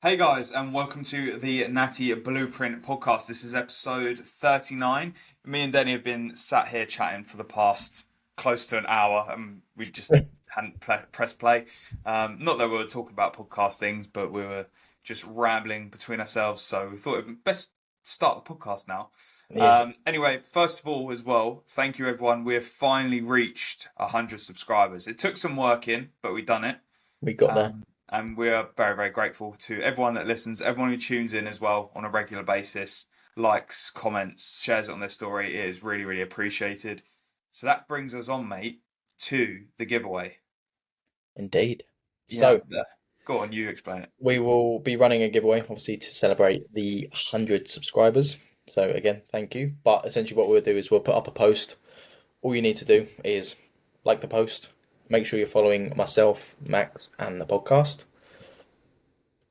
Hey guys, and welcome to the Natty Blueprint podcast. This is episode 39. Me and Denny have been sat here chatting for the past close to an hour, and we just hadn't pressed play. Not that we were talking about podcast things, but we were just rambling between ourselves. So we thought it'd be best to start the podcast now. Yeah, Anyway, first of all, as well, thank you everyone. We have finally reached 100 subscribers. It took some work in, but we've done it. we got there. And we are very, very grateful to everyone that listens, everyone who tunes in as well on a regular basis, likes, comments, shares it on their story. It is really, really appreciated. So that brings us on, mate, to the giveaway. Indeed. Yeah, So go on, you explain it. we will be running a giveaway, obviously, to celebrate the 100 subscribers. So again, thank you. But essentially what we'll do is we'll put up a post. All you need to do is like the post, make sure you're following myself, Max, and the podcast.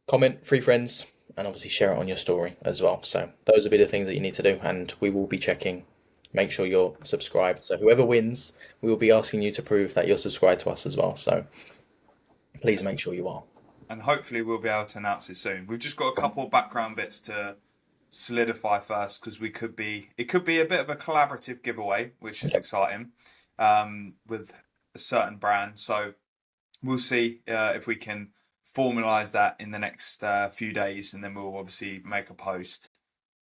Comment, three friends, and obviously share it on your story as well. So those will be the things that you need to do, and we will be checking. Make sure you're subscribed. So whoever wins, we will be asking you to prove that you're subscribed to us as well. So please make sure you are. And hopefully we'll be able to announce it soon. We've just got a couple of background bits to solidify first because it could be a bit of a collaborative giveaway, which is Yep. exciting, with a certain brand. So we'll see if we can formalize that in the next few days, and then we'll obviously make a post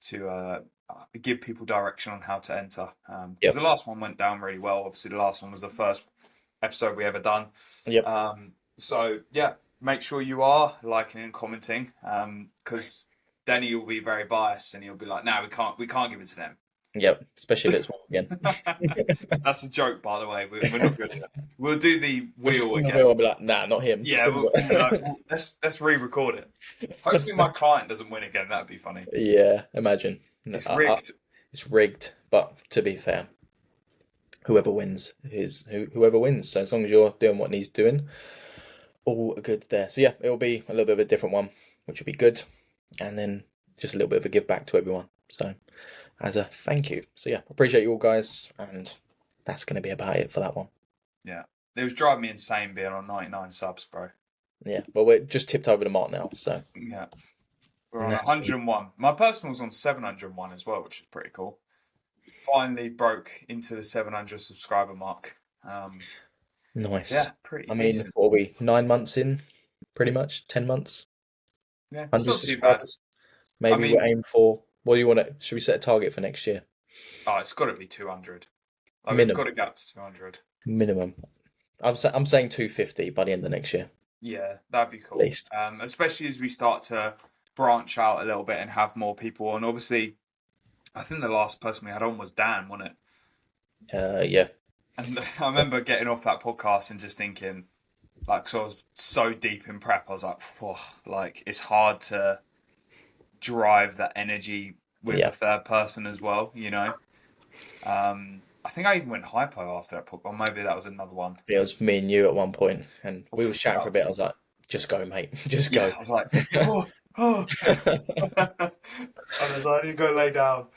to give people direction on how to enter. Because Yep. the last one went down really well. Obviously, the last one was the first episode we ever done. Yep. So yeah, make sure you are liking and commenting, because Denny will be very biased and he'll be like, "No, we can't give it to them." Yep. Especially if it's one again. That's a joke, by the way. We're not good at it. We'll do the The wheel spin again. wheel, I'll be like, nah, not him. Yeah, Spin wheel. let's re-record it. Hopefully, my client doesn't win again. That'd be funny. Yeah, imagine. No, It's rigged. it's rigged, but to be fair, whoever wins is whoever wins. So as long as you're doing what needs doing, all good there. So yeah, it'll be a little bit of a different one, which will be good, and then just a little bit of a give back to everyone. So as a thank you. So yeah, appreciate you all guys, and that's going to be about it for that one. Yeah, it was driving me insane being on 99 subs, bro. Yeah, but we're just tipped over the mark now, so Yeah, we're on that's good. 101. My personal's on 701 as well, which is pretty cool. Finally broke into the 700 subscriber mark. Nice. Yeah, pretty I mean, decent. what are we, 9 months in? Pretty much, 10 months. Yeah, it's 100 not too bad. subscribers. I Maybe we'll mean, aim for. What do you want to? Should we set a target for next year? oh, it's got to be 200. Like we've got Minimum. to get up to 200. Minimum. I'm saying 250 by the end of next year, Yeah, that'd be at cool. least. Especially as we start to branch out a little bit and have more people on. Obviously, I think the last person we had on was Dan, wasn't it? Yeah. And I remember getting off that podcast and just thinking, like, so I was so deep in prep, I was like, "Phew," like it's hard to drive that energy with a Yeah. third person as well, you know? I think I even went hypo after that podcast, or maybe that was another one. It was me and you at one point, and we were Oof, chatting for a bit. I was like, "Just go, mate. Just yeah, go." I was like, oh, oh. I was like, I need to go lay down.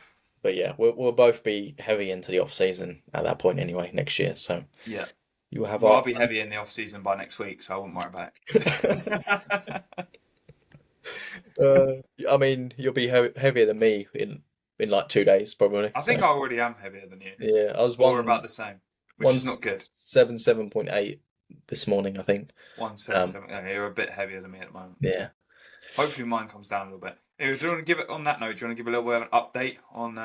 But yeah, we'll both be heavy into the off season at that point anyway next year. So Yeah. you will have Well, I'll our. be heavy in the off season by next week, so I wouldn't worry about it. I mean, you'll be heavier than me in like 2 days probably. I think So I already am heavier than you, yeah, I was but we're about the same, which one is not good. 77.8 this morning, I think. Um, 177. Yeah, you're a bit heavier than me at the moment. yeah. Hopefully, mine comes down a little bit. Anyway, do you want to give it on that note? Do you want to give a little bit of an update on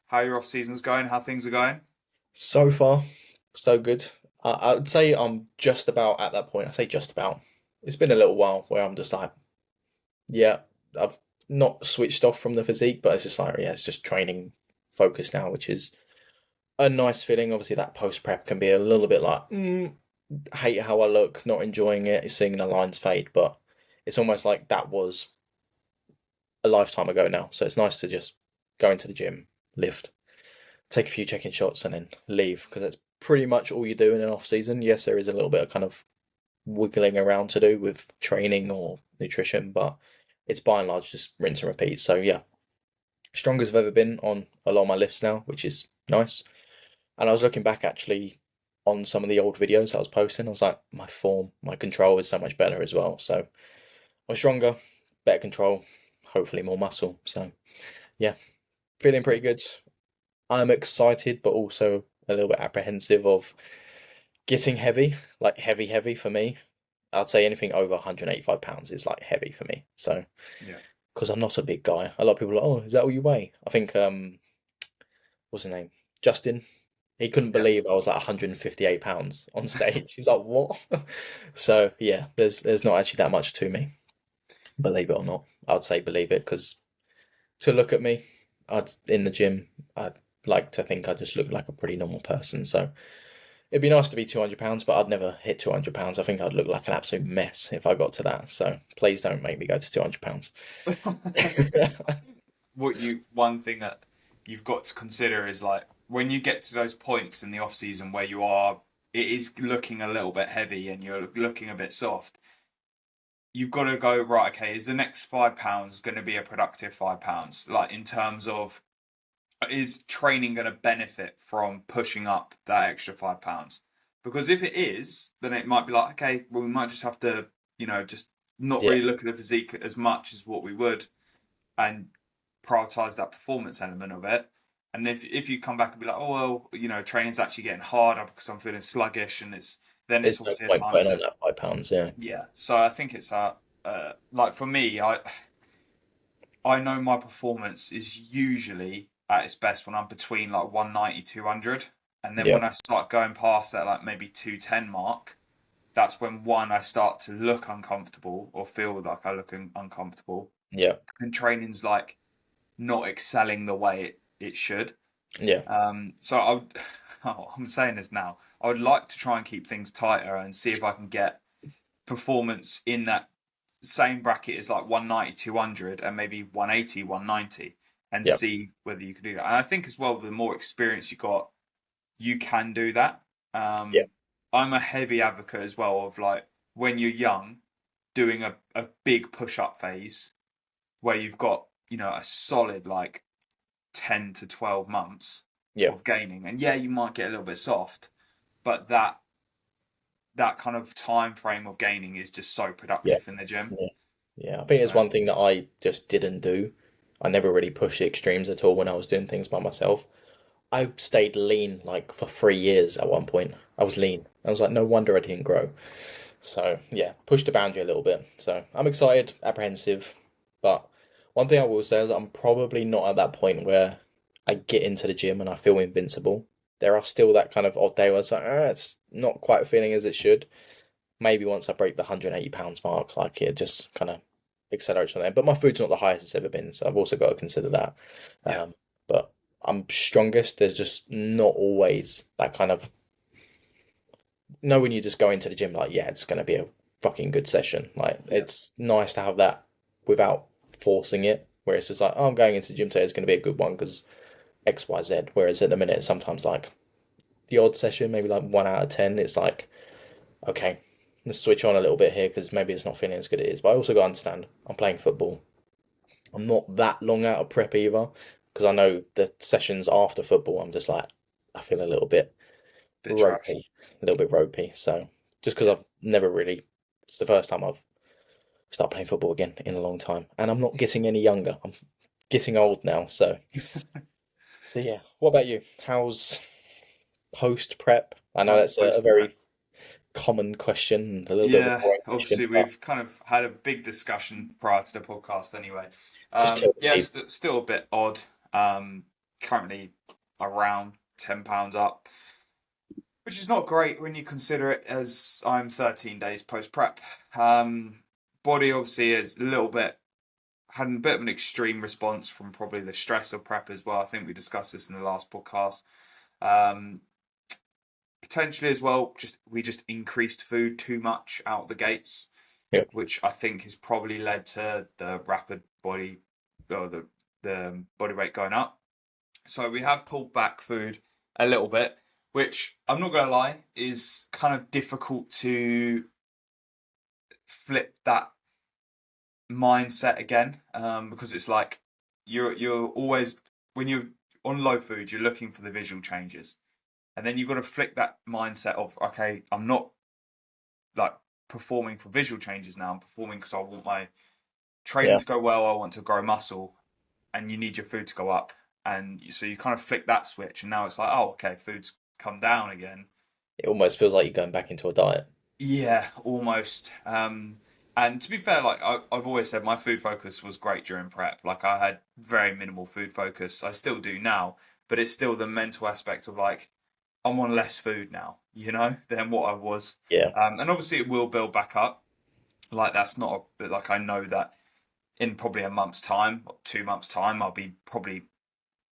how your off season's going, how things are going? So far, so good. I'd say I'm just about at that point. I say just about. It's been a little while where I'm just like, yeah, I've not switched off from the physique, but it's just like, yeah, it's just training focus now, which is a nice feeling. Obviously, that post prep can be a little bit like, hate how I look, not enjoying it, seeing the lines fade, but it's almost like that was a lifetime ago now. So it's nice to just go into the gym, lift, take a few check-in shots, and then leave because that's pretty much all you do in an off season. Yes, there is a little bit of kind of wiggling around to do with training or nutrition, but it's by and large just rinse and repeat. So yeah, strongest I've ever been on a lot of my lifts now, which is nice. And I was looking back actually on some of the old videos I was posting. I was like, my form, my control is so much better as well. So I'm stronger, better control, hopefully more muscle. So yeah, feeling pretty good. I'm excited, but also a little bit apprehensive of getting heavy, like heavy for me. I'd say anything over 185 pounds is like heavy for me. So, Yeah. because I'm not a big guy, a lot of people are like, oh, is that all you weigh? I think, what's his name? Justin. He couldn't Yeah. believe I was like 158 pounds on stage. He was like, what? So, yeah, there's not actually that much to me, believe it or not. I'd say believe it because to look at me, in the gym, I'd like to think I just look like a pretty normal person. So, it'd be nice to be 200 pounds, but I'd never hit 200 pounds. I think I'd look like an absolute mess if I got to that. So please don't make me go to 200 pounds. One thing that you've got to consider is like when you get to those points in the off season where it is looking a little bit heavy and you're looking a bit soft. You've got to go right. Okay, is the next £5 going to be a productive £5? Like in terms of is training going to benefit from pushing up that extra £5? Because if it is, then it might be like, okay, well, we might just have to, just not Yeah, really look at the physique as much as what we would and prioritize that performance element of it. And if you come back and be like, oh, well, training's actually getting harder because I'm feeling sluggish and there's it's no obviously a point time putting on to, that £5. Yeah, yeah. So I think it's like for me, I know my performance is usually at its best when I'm between like 190, 200. And then yeah, when I start going past that, like maybe 210 mark, that's when I start to look uncomfortable or feel like I look uncomfortable. yeah, And training's like not excelling the way it should. yeah, So I would, I'm saying this now, I would like to try and keep things tighter and see if I can get performance in that same bracket as like 190, 200, and maybe 180, 190, and yeah, see whether you can do that. And I think as well, the more experience you got, you can do that. yeah, I'm a heavy advocate as well of like when you're young, doing a big push up phase where you've got, a solid like 10 to 12 months yeah, of gaining. And yeah, you might get a little bit soft, but that kind of time frame of gaining is just so yeah, productive in the gym. yeah, yeah. I think it's So one thing that I just didn't do. I never really pushed the extremes at all when I was doing things by myself. I stayed lean like for 3 years at one point. I was lean. I was like, no wonder I didn't grow. So yeah, push the boundary a little bit. So I'm excited, apprehensive, but one thing I will say is I'm probably not at that point where I get into the gym and I feel invincible. There are still that kind of odd day where it's like, it's not quite feeling as it should. Maybe once I break the 180 pounds mark, like it just kind of accelerates from there. But my food's not the highest it's ever been, so I've also got to consider that. yeah, But I'm strongest. There's just not always that kind of when you just go into the gym like, yeah, it's going to be a fucking good session. Like, yeah, it's nice to have that without forcing it. Where it's just like, oh, I'm going into the gym today, it's going to be a good one because X, Y, Z. Whereas at the minute, sometimes like the odd session, maybe like 1 out of 10, it's like, okay, let's switch on a little bit here because maybe it's not feeling as good as it is. But I also got to understand, I'm playing football. I'm not that long out of prep either because I know the sessions after football, I'm just like, I feel a little bit bit trash. ropey, a little bit ropey. So just because Yeah. I've never really, it's the first time I've started playing football again in a long time, and I'm not getting any younger. I'm getting old now. So yeah. What about you? How's post prep? I know How's that's a post prep? very common question, and a little bit of a Yeah, boring question, obviously but we've kind of had a big discussion prior to the podcast anyway. just tell the Yeah, people. still a bit odd. Currently around £10 up, which is not great when you consider it as I'm 13 days post prep. Body obviously is a little bit had a bit of an extreme response from probably the stress of prep as well. I think we discussed this in the last podcast. Um, Potentially as well, we just increased food too much out the gates, Yeah, which I think has probably led to the rapid body or the body weight going up. So we have pulled back food a little bit, which I'm not gonna lie is kind of difficult to flip that mindset again, because it's like you're always when you're on low food, you're looking for the visual changes, and then you've got to flick that mindset of okay, I'm not like performing for visual changes now. I'm performing because I want my Yeah, training to go well, I want to grow muscle, and you need your food to go up. And so you kind of flick that switch, and now it's like, oh, okay, food's come down again. it almost feels like you're going back into a diet. Yeah, almost. And to be fair, like I've always said, my food focus was great during prep. Like I had very minimal food focus. I still do now, but it's still the mental aspect of like I'm on less food now, than what I was. Yeah, And obviously it will build back up. Like that's not like I know that in probably a month's time or 2 months' time, I'll be probably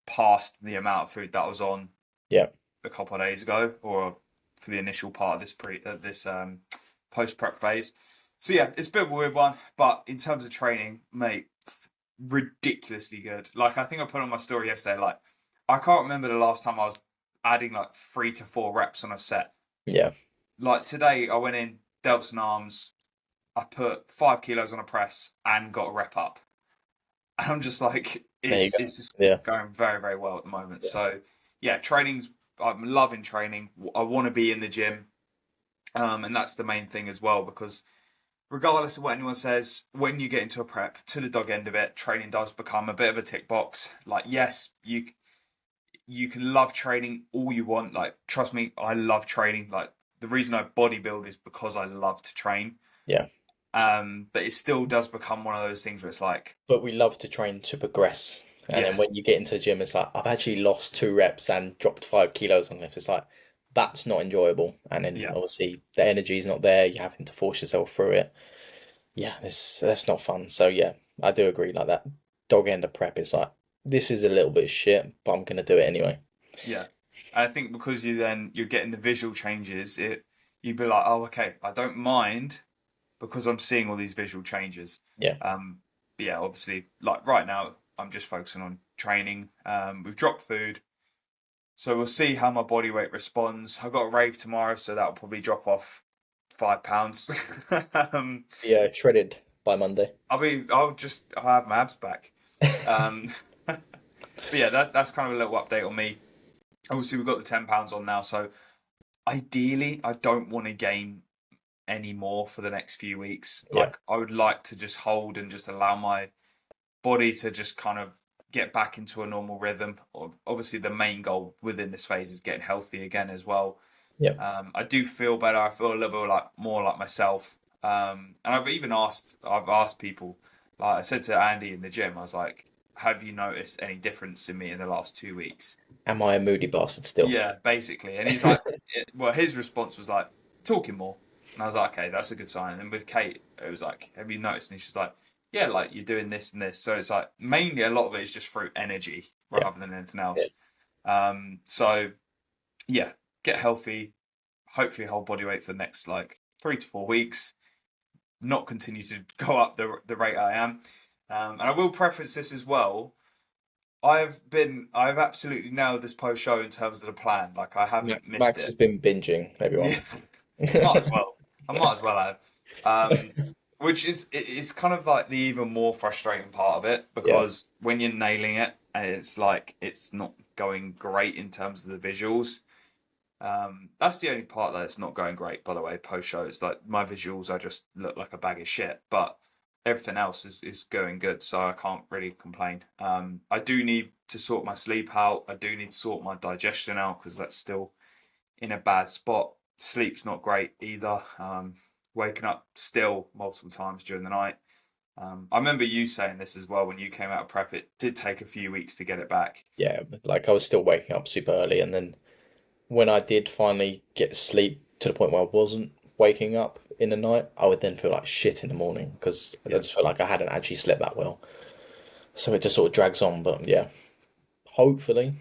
past the amount of food that I was on yeah, a couple of days ago, or for the initial part of this post prep phase. So yeah, it's a bit of a weird one, but in terms of training, mate, ridiculously good. Like I think I put on my story yesterday. Like I can't remember the last time I was adding like 3 to 4 reps on a set. yeah. Like today, I went in delts and arms. I put 5 kilos on a press and got a rep up. And I'm just like, There you go. it's just Yeah, going very very well at the moment. yeah, So yeah, training's I'm loving training. I want to be in the gym, and that's the main thing as well because regardless of what anyone says, when you get into a prep to the dog end of it, training does become a bit of a tick box. Like yes, you can love training all you want. Like trust me, I love training. Like the reason I bodybuild is because I love to train. yeah. But it still does become one of those things where it's like, But we love to train to progress. And yeah, then when you get into the gym, it's like, I've actually lost 2 reps and dropped 5 kilos on lift. It's like, that's not enjoyable. And then yeah, obviously the energy is not there. You're having to force yourself through it. Yeah, that's not fun. So yeah, I do agree. Like that dog end of prep is like, this is a little bit shit, but I'm gonna do it anyway. yeah. And I think because you're getting the visual changes, you'd be like, oh, okay, I don't mind because I'm seeing all these visual changes. Yeah, But yeah, obviously, like right now, I'm just focusing on training. We've dropped food, so we'll see how my body weight responds. I've got a rave tomorrow, so that'll probably drop off 5 pounds. um, yeah, shredded by Monday. I'll have my abs back. Um, but yeah, that's kind of a little update on me. Obviously, we've got the £10 on now, so ideally, I don't want to gain any more for the next few weeks. Yeah, Like, I would like to just hold and just allow my body to just kind of get back into a normal rhythm. Obviously, the main goal within this phase is getting healthy again as well. yeah. I do feel better. I feel a little bit like more like myself. And I've asked people, like I said to Andy in the gym, I was like, have you noticed any difference in me in the last 2 weeks? Am I a moody bastard still? Yeah, basically. And he's like, well, his response was like, talking more. And I was like, okay, that's a good sign. And then with Kate, it was like, have you noticed? And she's like, yeah, like you're doing this and this. So it's like mainly a lot of it is just through energy Yeah, rather than anything yeah. else. So yeah, get healthy, hopefully hold body weight for the next like 3 to 4 weeks, not continue to go up the rate I am. And I will preference this as well. I've absolutely nailed this post show in terms of the plan. Like I haven't missed Max it. has been binging, everyone. Yeah, might as well. I might as well have. Which is it's kind of like the even more frustrating part of it Yeah, because when you're nailing it and it's like it's not going great in terms of the visuals. That's the only part that's not going great, by the way, post show. It's like my visuals, I just look like a bag of shit, but everything else is going good, so I can't really complain. I do need to sort my sleep out. I do need to sort my digestion out because that's still in a bad spot. Sleep's not great either. Waking up still multiple times during the night. I remember you saying this as well when you came out of prep. It did take a few weeks to get it back. yeah. Like I was still waking up super early, and then when I did finally get sleep to the point where I wasn't waking up in the night, I would then feel like shit in the morning because I Yeah, just felt like I hadn't actually slept that well. So it just sort of drags on. But yeah, hopefully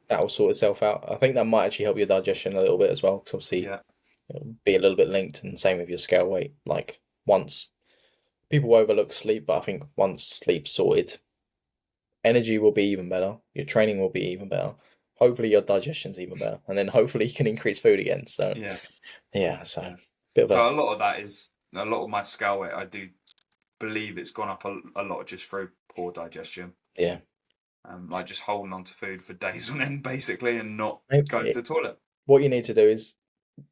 that will sort itself out. I think that might actually help your digestion a little bit as well, because obviously yeah, it'll be a little bit linked, and same with your scale weight. Like once people overlook sleep, but I think once sleep's sorted, energy will be even better. Your training will be even better. Hopefully your digestion's even better, and then hopefully you can increase food again. So yeah. yeah, so bit of So a a lot of that is a lot of my scale weight. I do believe it's gone up a lot just through poor digestion. yeah. Like just holding on to food for days on end, basically, and not going to Maybe the toilet. what you need to do is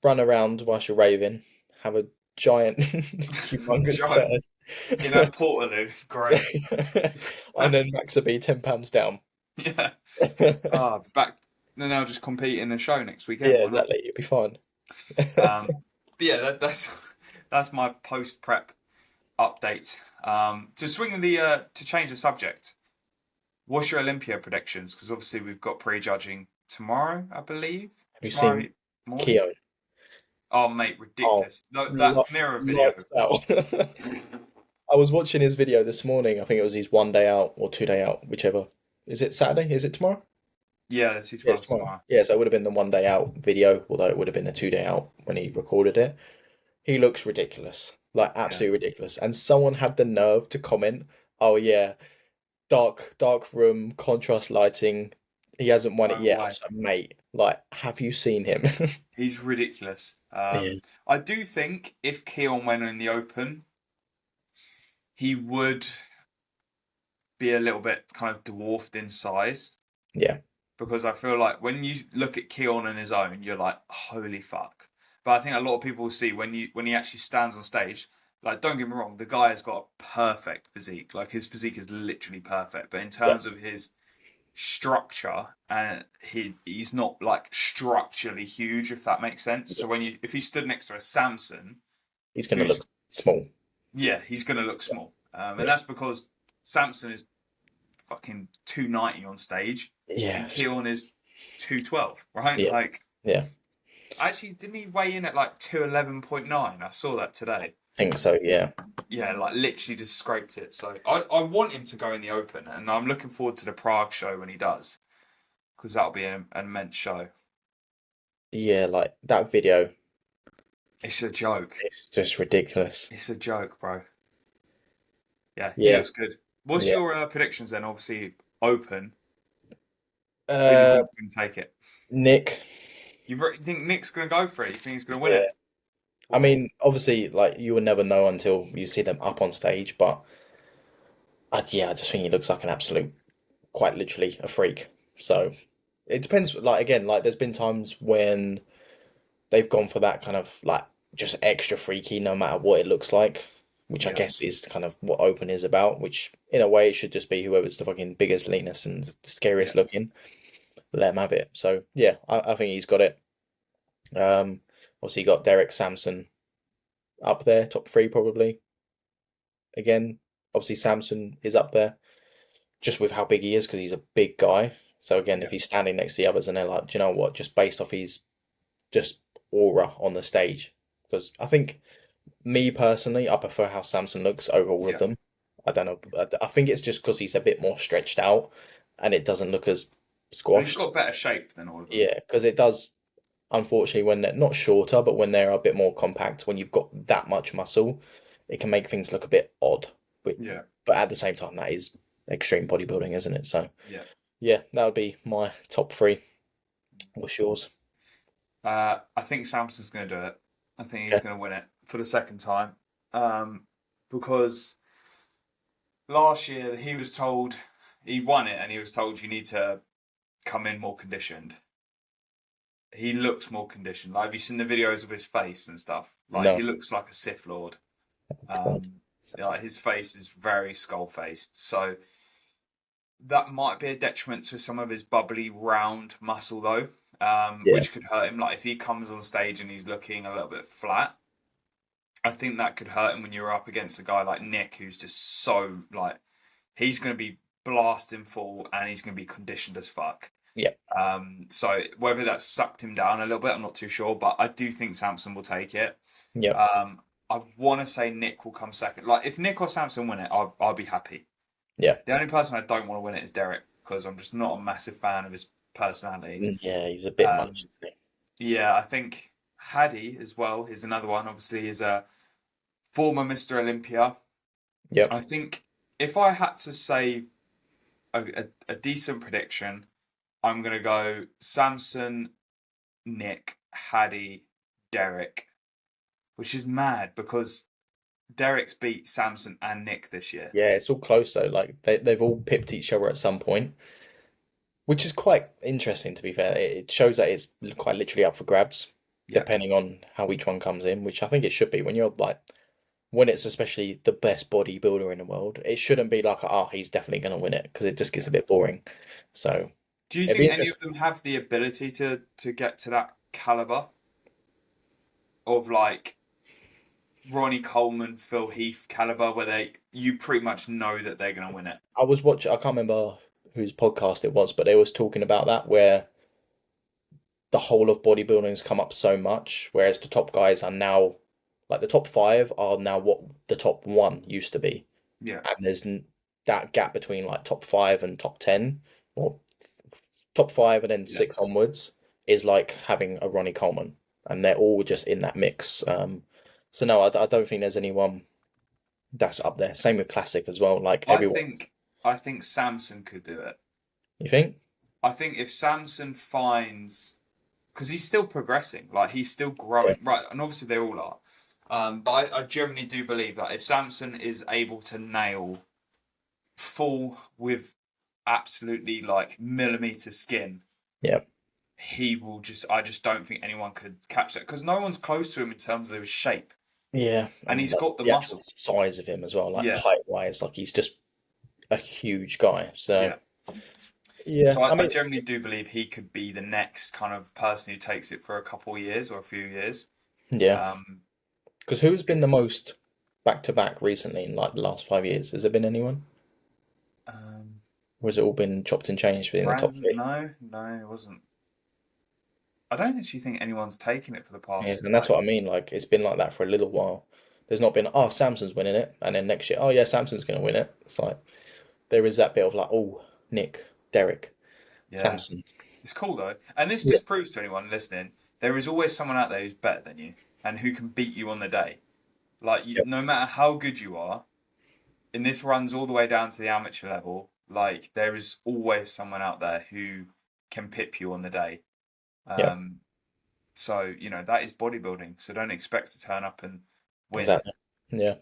run around whilst you're raving, have a giant, humongous Giant, turd. in a Portaloo. Great. And then Max will be £10 down. Yeah. Back. Then they'll just compete in the show next weekend. Yeah, Why not? exactly. It'll be fine. But yeah, that's my post prep update. To swing the to change the subject. What's your Olympia predictions? Because obviously we've got prejudging tomorrow, I believe. Have you Tomorrow seen morning. Keogh? Oh, mate, Oh, ridiculous. That mirror video. lights out. I was watching his video this morning. I think it was his 1 day out or 2 day out, whichever. Is it Saturday? Is it tomorrow? Yeah, the Yeah, it's 212s tomorrow. tomorrow. Yeah, so it would have been the 1 day out video, although it would have been the 2 day out when he recorded it. He looks ridiculous, like Yeah. absolutely ridiculous. And someone had the nerve to comment, "Oh yeah, dark room, contrast lighting. He hasn't won it No yet." I way. was like, mate, like, have you seen him? He's ridiculous. Yeah, I do think if Keon went in the Open, he would be a little bit kind of dwarfed in size. yeah, Because I feel like when you look at Keon on his own, you're like, holy fuck. But I think a lot of people will see when he actually stands on stage, like don't get me wrong, the guy has got a perfect physique. Like his physique is literally perfect. But in yeah. terms of his structure, he's not like structurally huge, if that makes sense. So if he stood next to a Samson, He's gonna who's look small. yeah, he's gonna look small. And Yeah, that's because Samson is fucking 290 on stage, yeah, and Keon is 212, right? yeah, Like, yeah. actually, didn't he weigh in at like 211.9? I saw that today. Think so. Yeah, Yeah, like literally just scraped it. So I want him to go in the Open, and I'm looking forward to the Prague show when he does, because that'll be an immense show. yeah. Like that video, It's a joke. it's just ridiculous. It's a joke, bro. Yeah, he Yeah, looks good. What's yeah. your predictions then? Obviously, Open. Who do you Uh, think's going to take it? Nick. You think Nick's going to go for it? You think he's going to win Yeah. it? I Or mean, obviously, like you will never know until you see them up on stage, but yeah, I just think he looks like an absolute, quite literally a freak. So it depends. Like again, like there's been times when they've gone for that kind of like just extra freaky, no matter what it looks like, which I yeah, guess is kind of what Open is about. Which in a way, it should just be whoever's the fucking biggest, leanest, and the yeah, scariest looking. Let him have it. So yeah, I think he's got it. Um, Obviously, you got Derek Samson up there, top three probably. Again, obviously Samson is up there just with how big he is because he's a big guy. So again, yeah, if he's standing next to the others and they're like, do you know what? Just based off his just aura on the stage, because I think me personally, I prefer how Samson looks over all of yeah. them. I don't know. I think it's just because he's a bit more stretched out and it doesn't look as Well, he's squashed. got better shape than all of them. Yeah, because it does. Unfortunately, when they're not shorter, but when they're a bit more compact, when you've got that much muscle, it can make things look a bit odd. But, Yeah, but at the same time, that is extreme bodybuilding, isn't it? So, yeah. yeah, that would be my top three. What's yours? I think Samson's going to do it. I think he's Okay. going to win it for the second time. Because last year he was told he won it, and he was told you need to come in more conditioned. He looks more conditioned. Like, have you seen the videos of his face and stuff? Like, he No. looks like a Sith Lord. God. Like his face is very skull faced, so that might be a detriment to some of his bubbly round muscle though, Yeah. which could hurt him. Like if he comes on stage and he's looking a little bit flat, I think that could hurt him when you're up against a guy like Nick, who's just so like he's going to be blasting full and he's going to be conditioned as fuck. Yeah. So whether that's sucked him down a little bit, I'm not too sure, but I do think Samson will take it. Yeah. I want to say Nick will come second. Like if Nick or Samson win it, I'll be happy. Yeah. The only person I don't want to win it is Derek because I'm just not a massive fan of his personality. Yeah, he's a bit much, Um, isn't yeah, I think Haddy as well is another one. Obviously, he's a former Mr. Olympia. he? Yeah. I think if I had to say a decent prediction, I'm going to go Samson, Nick, Haddy, Derek, which is mad because Derek's beat Samson and Nick this year. Yeah, it's all close though. Like they've all pipped each other at some point, which is quite interesting to be fair. It shows that it's quite literally up for grabs, Yeah, depending on how each one comes in, which I think it should be when you're like when it's especially the best bodybuilder in the world, it shouldn't be like, oh, he's definitely going to win it because it just gets a bit boring. So Do you it'd be think any of interesting. them have the ability to get to that caliber of like Ronnie Coleman, Phil Heath caliber, where you pretty much know that they're going to win it? I was watching, I can't remember whose podcast it was, but they was talking about that where the whole of bodybuilding has come up so much, whereas the top guys are now, like the top five are now what the top one used to be. Yeah, And there's that gap between like top five and top 10, or top five and then yeah. six onwards, is like having a Ronnie Coleman, and they're all just in that mix. So no, I don't think there's anyone that's up there. Same with classic as well. Like I everyone, think I think Samson could do it. you think? I think if Samson finds, because he's still progressing, like he's still Yeah, growing, right? And obviously they all are. But I generally do believe that if Samson is able to nail full with absolutely like millimeter skin, yeah, he will just. I just don't think anyone could catch that because no one's close to him in terms of his shape, yeah, and and he's like got the the actual muscle. size of him as well, like Yeah, height wise, like he's just a huge guy. So yeah. yeah, So I I mean, generally do believe he could be the next kind of person who takes it for a couple of years or a few years. yeah, Um, because who's been the most back to back recently in like the last 5 years? Has there been anyone? um, Or has it all been chopped and changed within the top Brandon, three? no, no, it wasn't. I don't actually think anyone's taken it for the Yeah, past and that's what I like. mean. Like it's been like that for a little while. There's not been, oh, Samson's winning it, and then next year, oh yeah, Samson's going to win it. It's like there is that bit of like, oh, Nick, Derek, Yeah, Samson. it's cool though, and this Yeah, just proves to anyone listening there is always someone out there who's better than you and who can beat you on the day. Like yep, no matter how good you are, and this runs all the way down to the amateur level. Like there is always someone out there who can pip you on the day. yep, Um, so that is bodybuilding. So don't expect to turn up and win. exactly. Yeah,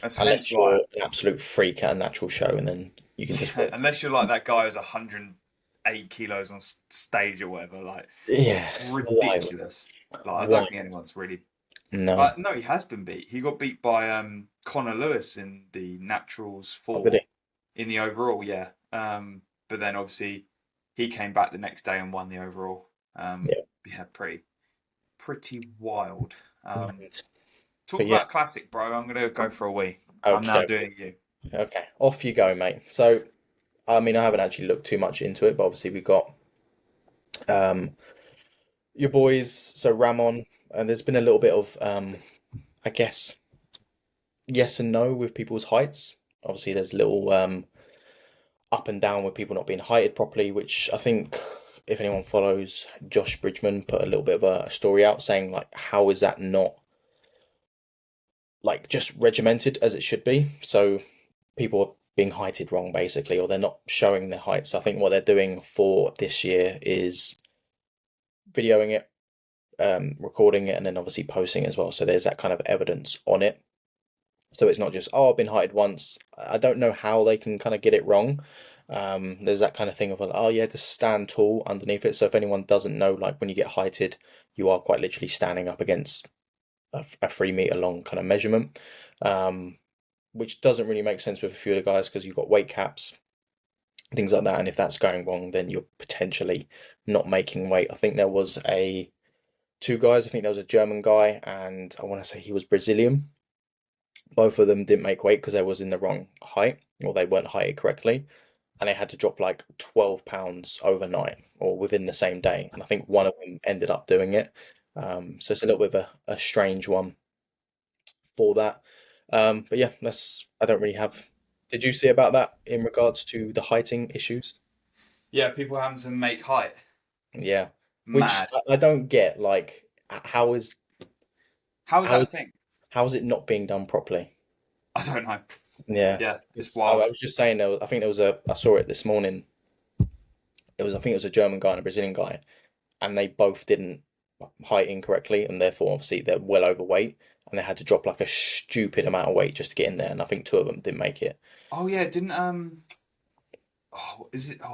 That's hence unless why, you're an absolute freak at a natural show, and then you can just yeah, win. unless you're like that guy who's 108 kilos on stage or whatever, like Yeah, wild, ridiculous. Like I don't wild. think anyone's really. No, No, he has been beat. He got beat by Connor Lewis in the Naturals oh, did 4 in the overall. Yeah. But then obviously he came back the next day and won the overall. Yeah, Yeah, pretty wild. mad. Talk But yeah, about classic, bro. I'm gonna go for a wee. I'm now okay, doing you. okay, off you go, mate. So, I mean, I haven't actually looked too much into it, but obviously we got um your boys, so Ramon, and there's been a little bit of I guess yes and no with people's heights. Obviously, there's a little up and down with people not being heighted properly, which I think if anyone follows, Josh Bridgman put a little bit of a story out saying like, how is that not like just regimented as it should be? So people are being heighted wrong basically, or they're not showing their heights. I think what they're doing for this year is videoing it, recording it, and then obviously posting as well. So there's that kind of evidence on it. So it's not just, oh, I've been heighted once. I don't know how they can kind of get it wrong. There's that kind of thing of, like, oh, yeah, just stand tall underneath it. So if anyone doesn't know, like when you get heighted, you are quite literally standing up against a 3 meter long kind of measurement, um, which doesn't really make sense with a few of the guys because you've got weight caps, things like that. And if that's going wrong, then you're potentially not making weight. I think there was two guys. I think there was a German guy, and I want to say he was Brazilian. Both of them didn't make weight because they was in the wrong height or they weren't heighted correctly, and they had to drop like 12 pounds overnight or within the same day. And I think one of them ended up doing it. So it's a little bit of a strange one for that. But yeah, that's I don't really have. Did you see about that in regards to the heighting issues? Yeah, people having to make height. Yeah, which Mad. I don't get. Like, how is How is how that a is thing? how is it not being done properly? I don't know. Yeah, Yeah, it's because I wild. was just saying I think there was I saw it this morning. I think it was a German guy and a Brazilian guy, and they both didn't height incorrectly, and therefore obviously they're well overweight, and they had to drop like a stupid amount of weight just to get in there, and I think two of them didn't make it. Oh yeah, didn't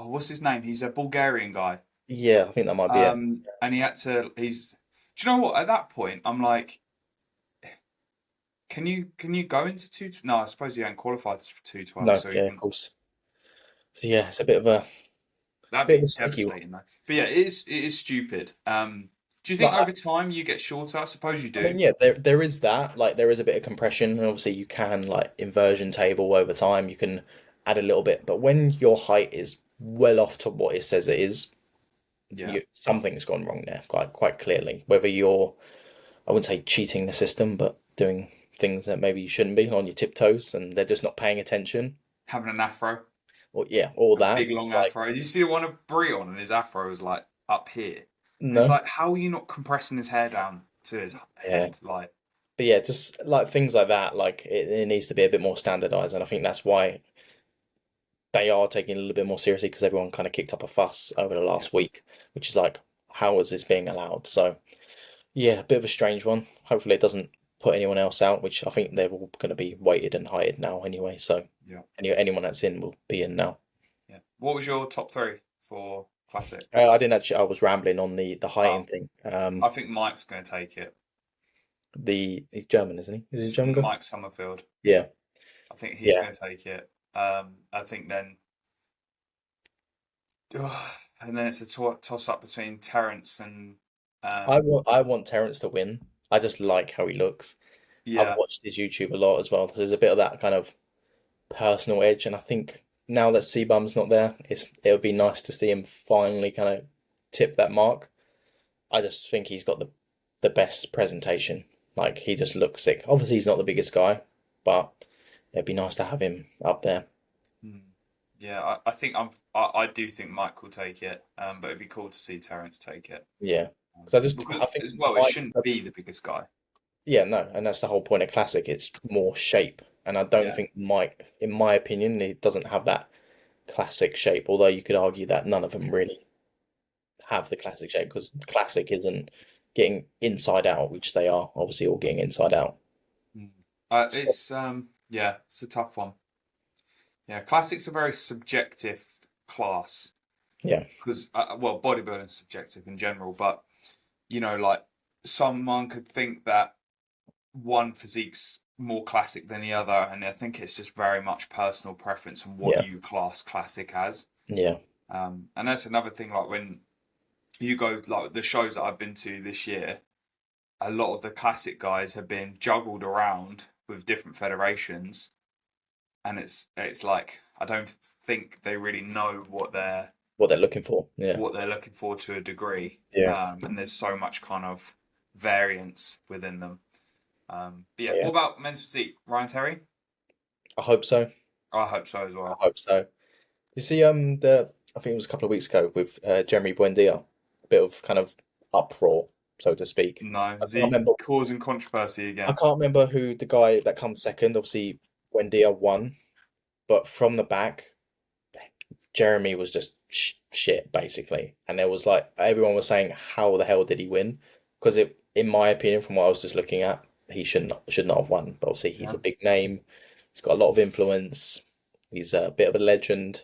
what's his name? He's a Bulgarian guy. Yeah, I think that might be it. And he had to. He's. Do you know what? At that point, I'm like, can you go into two? No, I suppose you ain't qualified for 212, No, so you yeah, of can. course. So yeah, it's a bit of a That'd bit of be a sticky one. devastating though. But yeah, it is stupid. Do you think Like over time you get shorter? I suppose you I mean, do. yeah, there is that. Like, there is a bit of compression, and obviously you can like inversion table over time. You can add a little bit, but when your height is well off to what it says it is, Yeah, something's gone wrong there, quite clearly. Whether you're, I wouldn't say cheating the system, but doing things that maybe you shouldn't be on your tiptoes, and they're just not paying attention, having an afro, or yeah, all a that. big long Like, afro. You see the one of Brie on, and his afro is like up here, and it's no, like, how are you not compressing his hair down to his yeah, head? Like, but yeah, just like things like that. Like, it needs to be a bit more standardized, and I think that's why they are taking it a little bit more seriously because everyone kind of kicked up a fuss over the yeah. last week, which is like, how is this being allowed? So yeah, a bit of a strange one. Hopefully it doesn't put anyone else out, which I think they're all going to be weighted and heighted now anyway. So Yeah, anyone that's in will be in now. yeah. What was your top three for classic? I didn't actually. I was rambling on the heighting Oh, thing. I think Mike's going to take it. He's German, isn't he? Is he a German guy? Mike Summerfield. Yeah, I think he's yeah. going to take it. I think then, and then it's a toss up between Terence and I want Terence to win. I just like how he looks. I've yeah, watched his YouTube a lot as well. There's a bit of that kind of personal edge, and I think now that C-Bum's not there, it would be nice to see him finally kind of tip that mark. I just think he's got the best presentation. Like, he just looks sick. Obviously, he's not the biggest guy, but it'd be nice to have him up there. hmm. Yeah. I think I do think Mike will take it. But it'd be cool to see Terence take it. Yeah, because Because I think as well, it Mike. shouldn't be the biggest guy. Yeah, no, and that's the whole point of classic. It's more shape, and I don't Yeah. think Mike, in my opinion, he doesn't have that classic shape. Although you could argue that none of them really have the classic shape because classic isn't getting inside out, which they are obviously all getting inside out. Mm. So, It's yeah, it's a tough one. Yeah, classic's a very subjective class yeah, because well, bodybuilding's subjective in general, but like someone could think that one physique's more classic than the other, and I think it's just very much personal preference and what yeah, you class classic as. yeah, And that's another thing. Like when you go like the shows that I've been to this year, a lot of the classic guys have been juggled around with different federations, and it's like I don't think they really know what they're looking for. Yeah, what they're looking for to a degree. yeah, And there's so much kind of variance within them. But yeah, yeah. what about men's physique? Ryan Terry? I hope so. I hope so as I well. hope so. You see, the I think it was a couple of weeks ago with Jeremy Buendia, a bit of kind of uproar, so to speak. No, I is can't he remember. causing controversy I again? can't remember who the guy that comes second. Obviously, Buendia won, but from the back, Jeremy was just shit basically, and there was like everyone was saying, "How the hell did he win?" Because in my opinion, from what I was just looking at, he should not have won. But obviously, he's Yeah. a big name. He's got a lot of influence. He's a bit of a legend.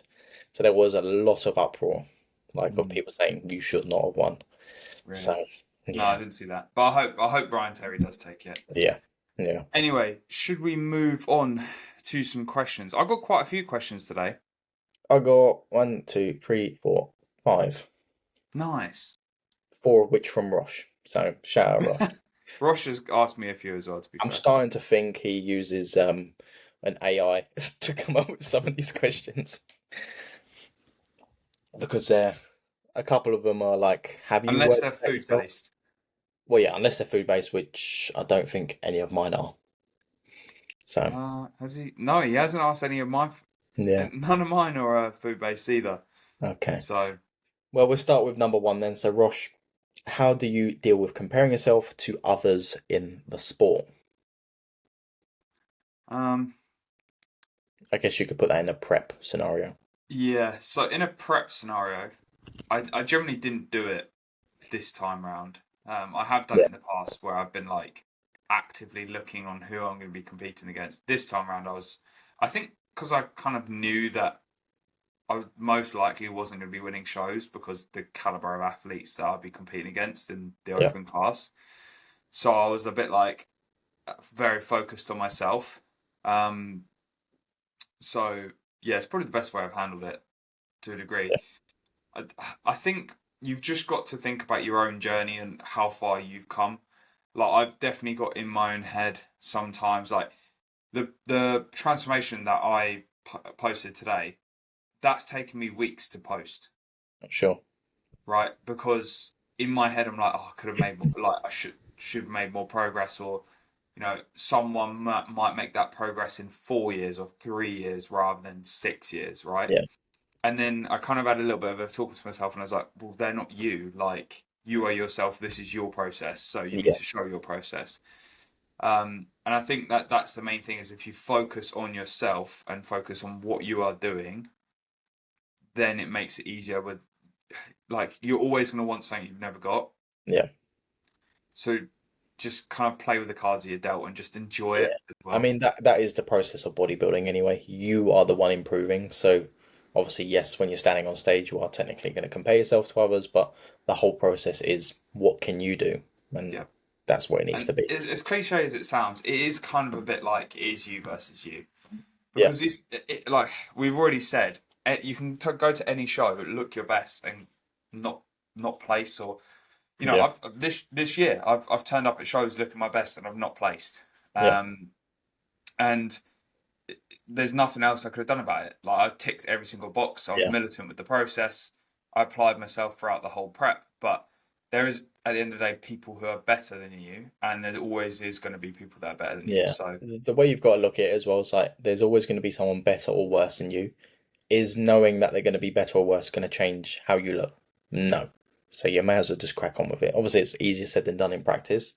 So there was a lot of uproar, like of Mm, people saying you should not have won. really? So No, I yeah, didn't see that. But I hope Ryan Terry does take it. yeah, yeah. Anyway, should we move on to some questions? I've got quite a few questions today. I got one, two, three, four, five. Nice. Four of which from Rosh. So shout out Rosh. Rosh has asked me a few as well, to be I'm fair. starting to think he uses an AI to come up with some of these questions because a couple of them are like, "Have you Unless worked they're that food yourself?" based. Well, yeah, unless they're food based, which I don't think any of mine are. So Has he? No, he hasn't asked any of yeah, none of mine are food based either. okay. So, Well, we'll start with number one then. So Rosh, how do you deal with comparing yourself to others in the sport? um, I guess you could put that in a prep scenario. yeah. So in a prep scenario, I generally didn't do it this time round. I have done it Yeah, in the past where I've been like actively looking on who I'm going to be competing against. This time round, I think, because I kind of knew that I most likely wasn't going to be winning shows because the caliber of athletes that I'd be competing against in the yeah, open class. So I was a bit like, very focused on myself. Um, so yeah, it's probably the best way I've handled it to a degree. Yeah, I, I think you've just got to think about your own journey and how far you've come. Like I've definitely got in my own head sometimes, like the transformation that I posted today. That's taken me weeks to post, sure. right? Because in my head, I'm like, oh, I could have made more, like I should have made more progress, or someone might make that progress in 4 years or 3 years rather than 6 years, right? Yeah, And then I kind of had a little bit of a talk to myself, and I was like, well, they're not you. Like you are yourself. This is your process, so you need yeah, to show your process. And I think that that's the main thing is if you focus on yourself and focus on what you are doing, then it makes it easier with like you're always going to want something you've never got. yeah, So just kind of play with the cards that you're dealt and just enjoy yeah. it as I well. mean that is the process of bodybuilding anyway. You are the one improving, so obviously, yes, when you're standing on stage, you are technically going to compare yourself to others, but the whole process is what can you do, and Yeah. that's what it needs And to be. as cliche as it sounds, it is kind of a bit like it is you versus you. Yeah, Because like we've already said, you can go to any show, look your best, and not not place. Or yeah, I've this year I've turned up at shows looking my best and I've not placed. yeah, And there's nothing else I could have done about it. Like I ticked every single box. I was yeah, militant with the process. I applied myself throughout the whole prep. But there is, at the end of the day, people who are better than you, and there always is going to be people that are better than you. yeah. So The way you've got to look at it as well is like there's always going to be someone better or worse than you. Is knowing that they're going to be better or worse going to change how you look? No. So you may as well just crack on with it. Obviously, it's easier said than done in practice.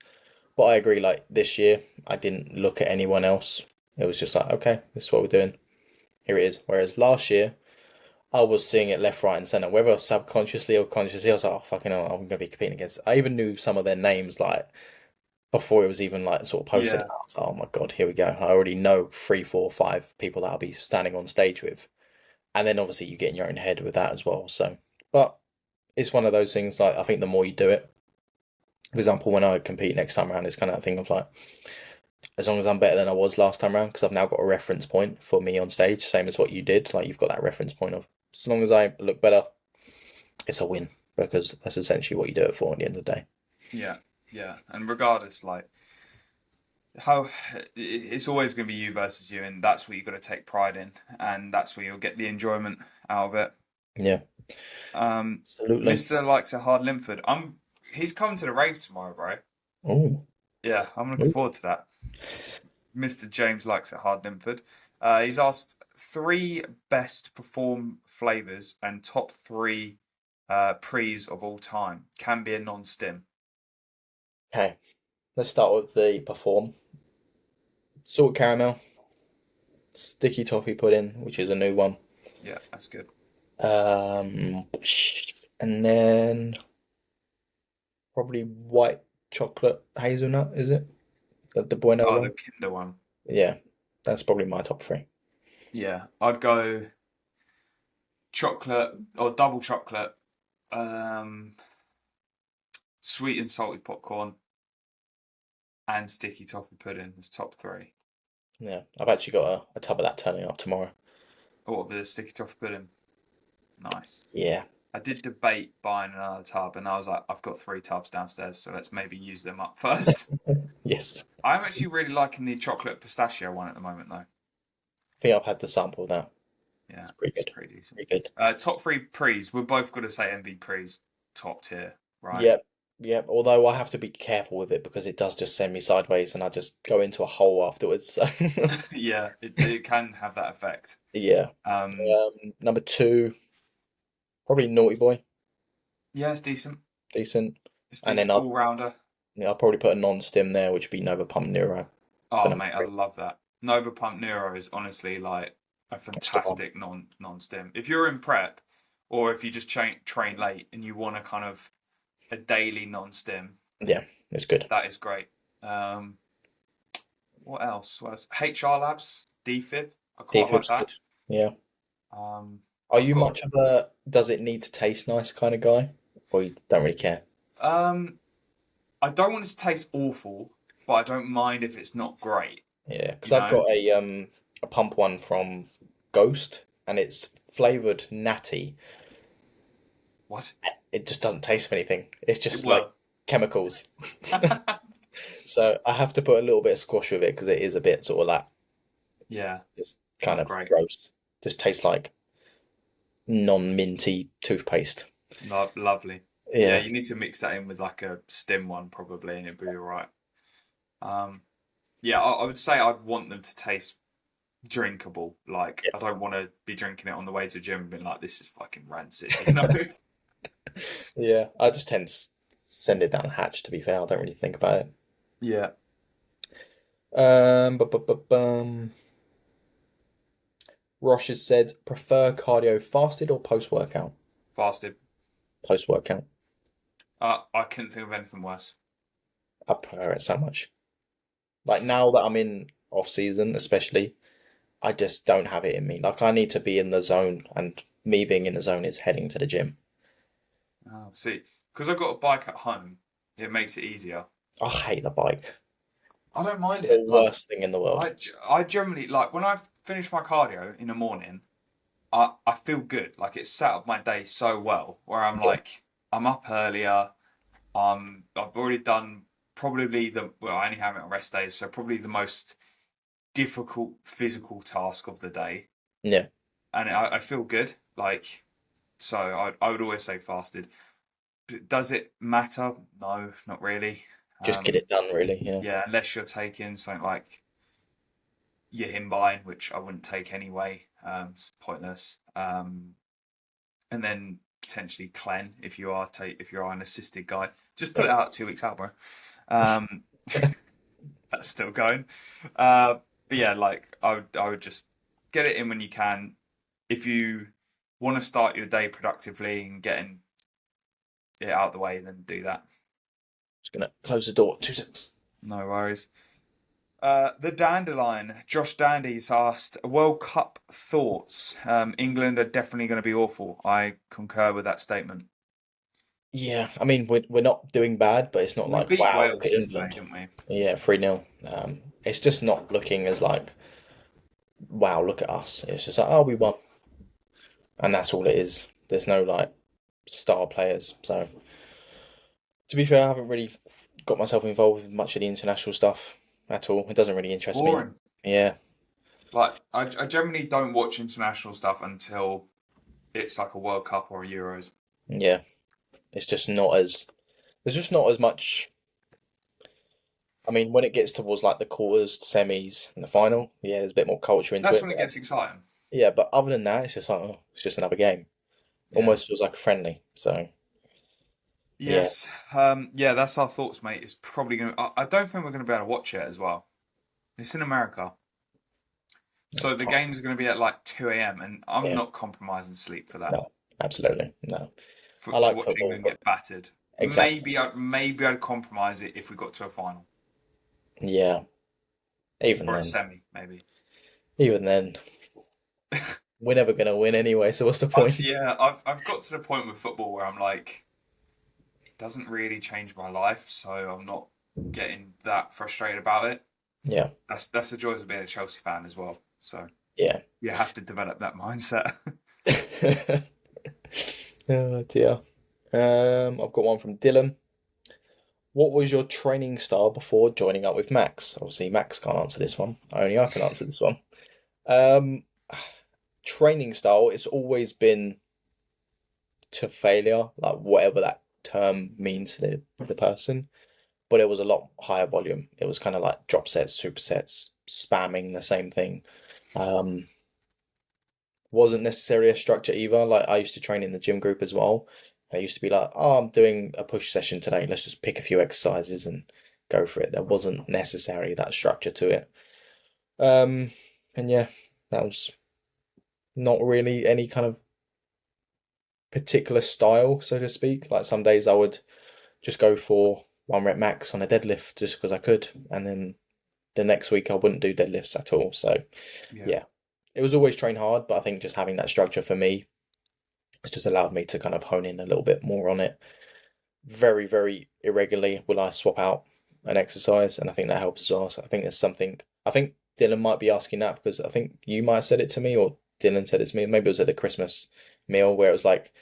But I agree, like this year, I didn't look at anyone else. It was just like, okay, this is what we're doing. Here it is. Whereas last year, I was seeing it left, right, and centre. Whether subconsciously or consciously, I was like, oh, fucking hell, I'm going to be competing against. I even knew some of their names, like, before it was even, like, sort of posted. yeah, I was like, oh my God, here we go. I already know three, four, five people that I'll be standing on stage with. And then obviously you get in your own head with that as well. So, but it's one of those things, like, I think the more you do it, for example, when I compete next time around, it's kind of a thing of like, as long as I'm better than I was last time around, because I've now got a reference point for me on stage, same as what you did. Like you've got that reference point of as long as I look better, it's a win because that's essentially what you do it for at the end of the day. yeah, yeah. And regardless, like how it's always going to be you versus you, and that's what you've got to take pride in, and that's where you'll get the enjoyment out of it. Yeah, absolutely. Mr. likes a hard Limford. He's coming to the rave tomorrow, bro. Oh, Yeah, I'm looking forward to that. Mr. James likes it hard Limford. He's asked three best perform flavors and top three pre's of all time. Can be a non-stim. okay. Let's start with the perform. Salt caramel, sticky toffee pudding, which is a new one. Yeah, that's good. Um, and then probably white chocolate hazelnut, is it? The Bueno Oh, the one? Kinder one. Yeah, that's probably my top three. Yeah, I'd go chocolate or double chocolate, um, sweet and salty popcorn, and sticky toffee pudding as top three. Yeah, I've actually got a tub of that turning up tomorrow. Oh, the sticky toffee pudding. Nice. Yeah. I did debate buying another tub, and I was like, I've got three tubs downstairs, so let's maybe use them up first. Yes. I'm actually really liking the chocolate pistachio one at the moment, though. I think I've had the sample of that. Yeah, It's pretty it's good. pretty decent. Pretty good. Top three pre's. We're both going to say MV pre's top tier, right? Yep. Yep. Although I have to be careful with it because it does just send me sideways and I just go into a hole afterwards. So Yeah, it can have that effect. yeah. Um, Number two, probably Naughty Boy. yeah, it's decent. Decent. It's And then decent all rounder. I'll probably put a non-stim there, which would be Nova Pump Neuro for Oh number mate, I three. love that. Nova Pump Neuro is honestly like a That's the one. fantastic non-stim. If you're in prep, or if you just train late and you want a kind of a daily non-stim, Yeah, it's good. that is great. Um, what else? What else? HR Labs, DFib. I quite like Defib's good. that. Yeah. Um, Are I've you got much of a does it need to taste nice kind of guy? Or you don't really care? um, I don't want it to taste awful, but I don't mind if it's not great. Yeah, because You I've know got a pump one from Ghost, and it's flavored natty. what? It just doesn't taste of anything. It's just like Well, chemicals. So I have to put a little bit of squash with it because it is a bit sort of like yeah, just kind not of great. gross. Just tastes like non-minty toothpaste. Lovely. Yeah, Yeah, you need to mix that in with like a stim one probably, and it'd be all right. Um, yeah, I would say I'd want them to taste drinkable. Like, I don't want to be drinking it on the way to the gym and being like, this is fucking rancid, you know? yeah. I just tend to send it down the hatch. To be fair, I don't really think about it. Yeah, Rosh has said, prefer cardio fasted or post workout? fasted. Post workout. I couldn't think of anything worse. I prefer it so much. Like now that I'm in off season, especially, I just don't have it in me. Like I need to be in the zone, and me being in the zone is heading to the gym. Oh, see, because I've got a bike at home, it makes it easier. I hate the bike. I don't It's mind the it. Like, worst thing in the world. I generally, like, when I finish my cardio in the morning, I feel good. Like, it's set up my day so well, where I'm Yeah, like, I'm up earlier. I've already done probably well, I only have it on rest days, so probably the most difficult physical task of the day, yeah. and I feel good. Like, so I would always say fasted. Does it matter? No, not really. Just get Um, it done, really. Yeah. yeah, unless you're taking something like your Himbine, which I wouldn't take anyway. It's pointless. And then potentially Clen if you are an assisted guy. Just put it out 2 weeks out, bro. Um, that's still going. But yeah, like I would just get it in when you can. If you want to start your day productively and getting it out of the way, then do that. Just gonna close the door. 2 seconds. No worries. The Dandelion, Josh Dandy's asked, World Cup thoughts. England are definitely going to be awful. I concur with that statement. Yeah, I mean we're not doing bad, but it's not We like beat wow, look Wales at yesterday, England. didn't we? Yeah, 3-0. It's just not looking as like wow, look at us. It's just like oh, we won, and that's all it is. There's no like star players. So to be fair, I haven't really got myself involved with much of the international stuff at all. It doesn't really It's interest me. boring. Yeah, Like, I generally don't watch international stuff until it's like a World Cup or a Euros. yeah. It's just not as there's just not as much. I mean, when it gets towards like the quarters, semis, and the final, yeah, there's a bit more culture into That's it. when it gets exciting. Yeah, but other than that, it's just like oh, it's just another game. Yeah. Almost feels like a friendly. So yeah, Yes. Yeah, that's our thoughts, mate. It's probably going to. I don't think we're going to be able to watch it as well. It's in America. So the games are going to be at like 2 a.m. and I'm yeah, not compromising sleep for that. no, absolutely no. I To like watch football, England but get battered. exactly. Maybe I'd compromise it if we got to a final Yeah, or a semi, maybe. even then, we're never gonna win anyway. So what's the point? Yeah, I've got to the point with football where I'm like, it doesn't really change my life, so I'm not getting that frustrated about it. Yeah, That's the joys of being a Chelsea fan as well. So yeah. you have to develop that mindset. Oh dear. I've got one from Dylan. What was your training style before joining up with Max? Obviously, Max can't answer this one. Only I can answer this one. Um, Training style, it's always been to failure, like whatever that term means to the person. But it was a lot higher volume. It was kind of like drop sets, supersets, spamming the same thing. Um, wasn't necessarily a structure either. Like I used to train in the gym group as well. I used to be like, oh, I'm doing a push session today. Let's just pick a few exercises and go for it. There wasn't necessarily that structure to it. Um, and yeah, that was not really any kind of particular style, so to speak. Like some days I would just go for 1 rep max on a deadlift just because I could, and then the next week I wouldn't do deadlifts at all. So Yeah. yeah, it was always train hard, but I think just having that structure for me, it's just allowed me to kind of hone in a little bit more on it. Very, very irregularly will I swap out. and exercise, and I think that helps as well. So I think there's something. I think Dylan might be asking that because I think you might have said it to me, or Dylan said it to me. Maybe it was at the Christmas meal where it was like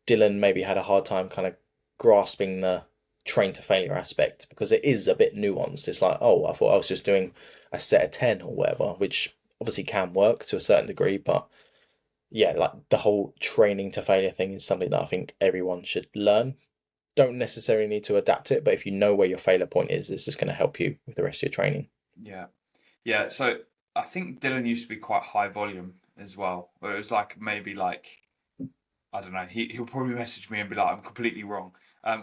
Dylan maybe had a hard time kind of grasping the train to failure aspect because it is a bit nuanced. It's like, oh, I thought I was just doing a set of 10 or whatever, which obviously can work to a certain degree, but yeah, like the whole training to failure thing is something that I think everyone should learn. Don't necessarily need to adapt it, but if you know where your failure point is, it's just going to help you with the rest of your training. Yeah. Yeah. So I think Dylan used to be quite high volume as well, where it was like maybe like I don't know. He'll probably message me and be like, "I'm completely wrong."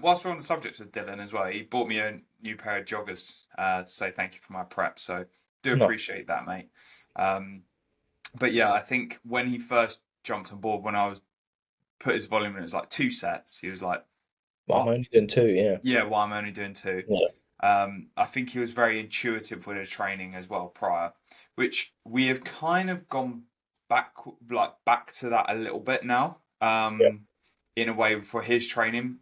Whilst we're on the subject of Dylan as well, he bought me a new pair of joggers to say thank you for my prep. So do Nice. appreciate that, mate. Um, but yeah, I think when he first jumped on board, when I was put his volume in, it was like 2 sets. He was like, Well, I'm "What? only doing two, yeah. Yeah, well, I'm only doing two." Yeah. I think he was very intuitive with his training as well prior, which we have kind of gone back back to that a little bit now. Yeah. In a way for his training,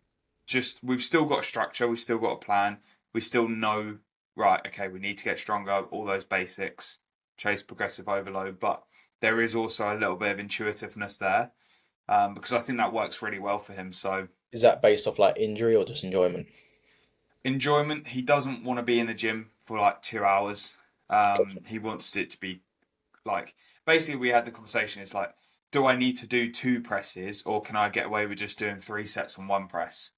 just we've still got a structure, we've still got a plan, we still know right. Okay, we need to get stronger, all those basics, chase progressive overload, but there is also a little bit of intuitiveness there because I think that works really well for him. So Is that based off like injury or just enjoyment? enjoyment. He doesn't want to be in the gym for like 2 hours. Gotcha. He wants it to be like basically we had the conversation. It's like, do I need to do two presses or can I get away with just doing 3 sets on one press?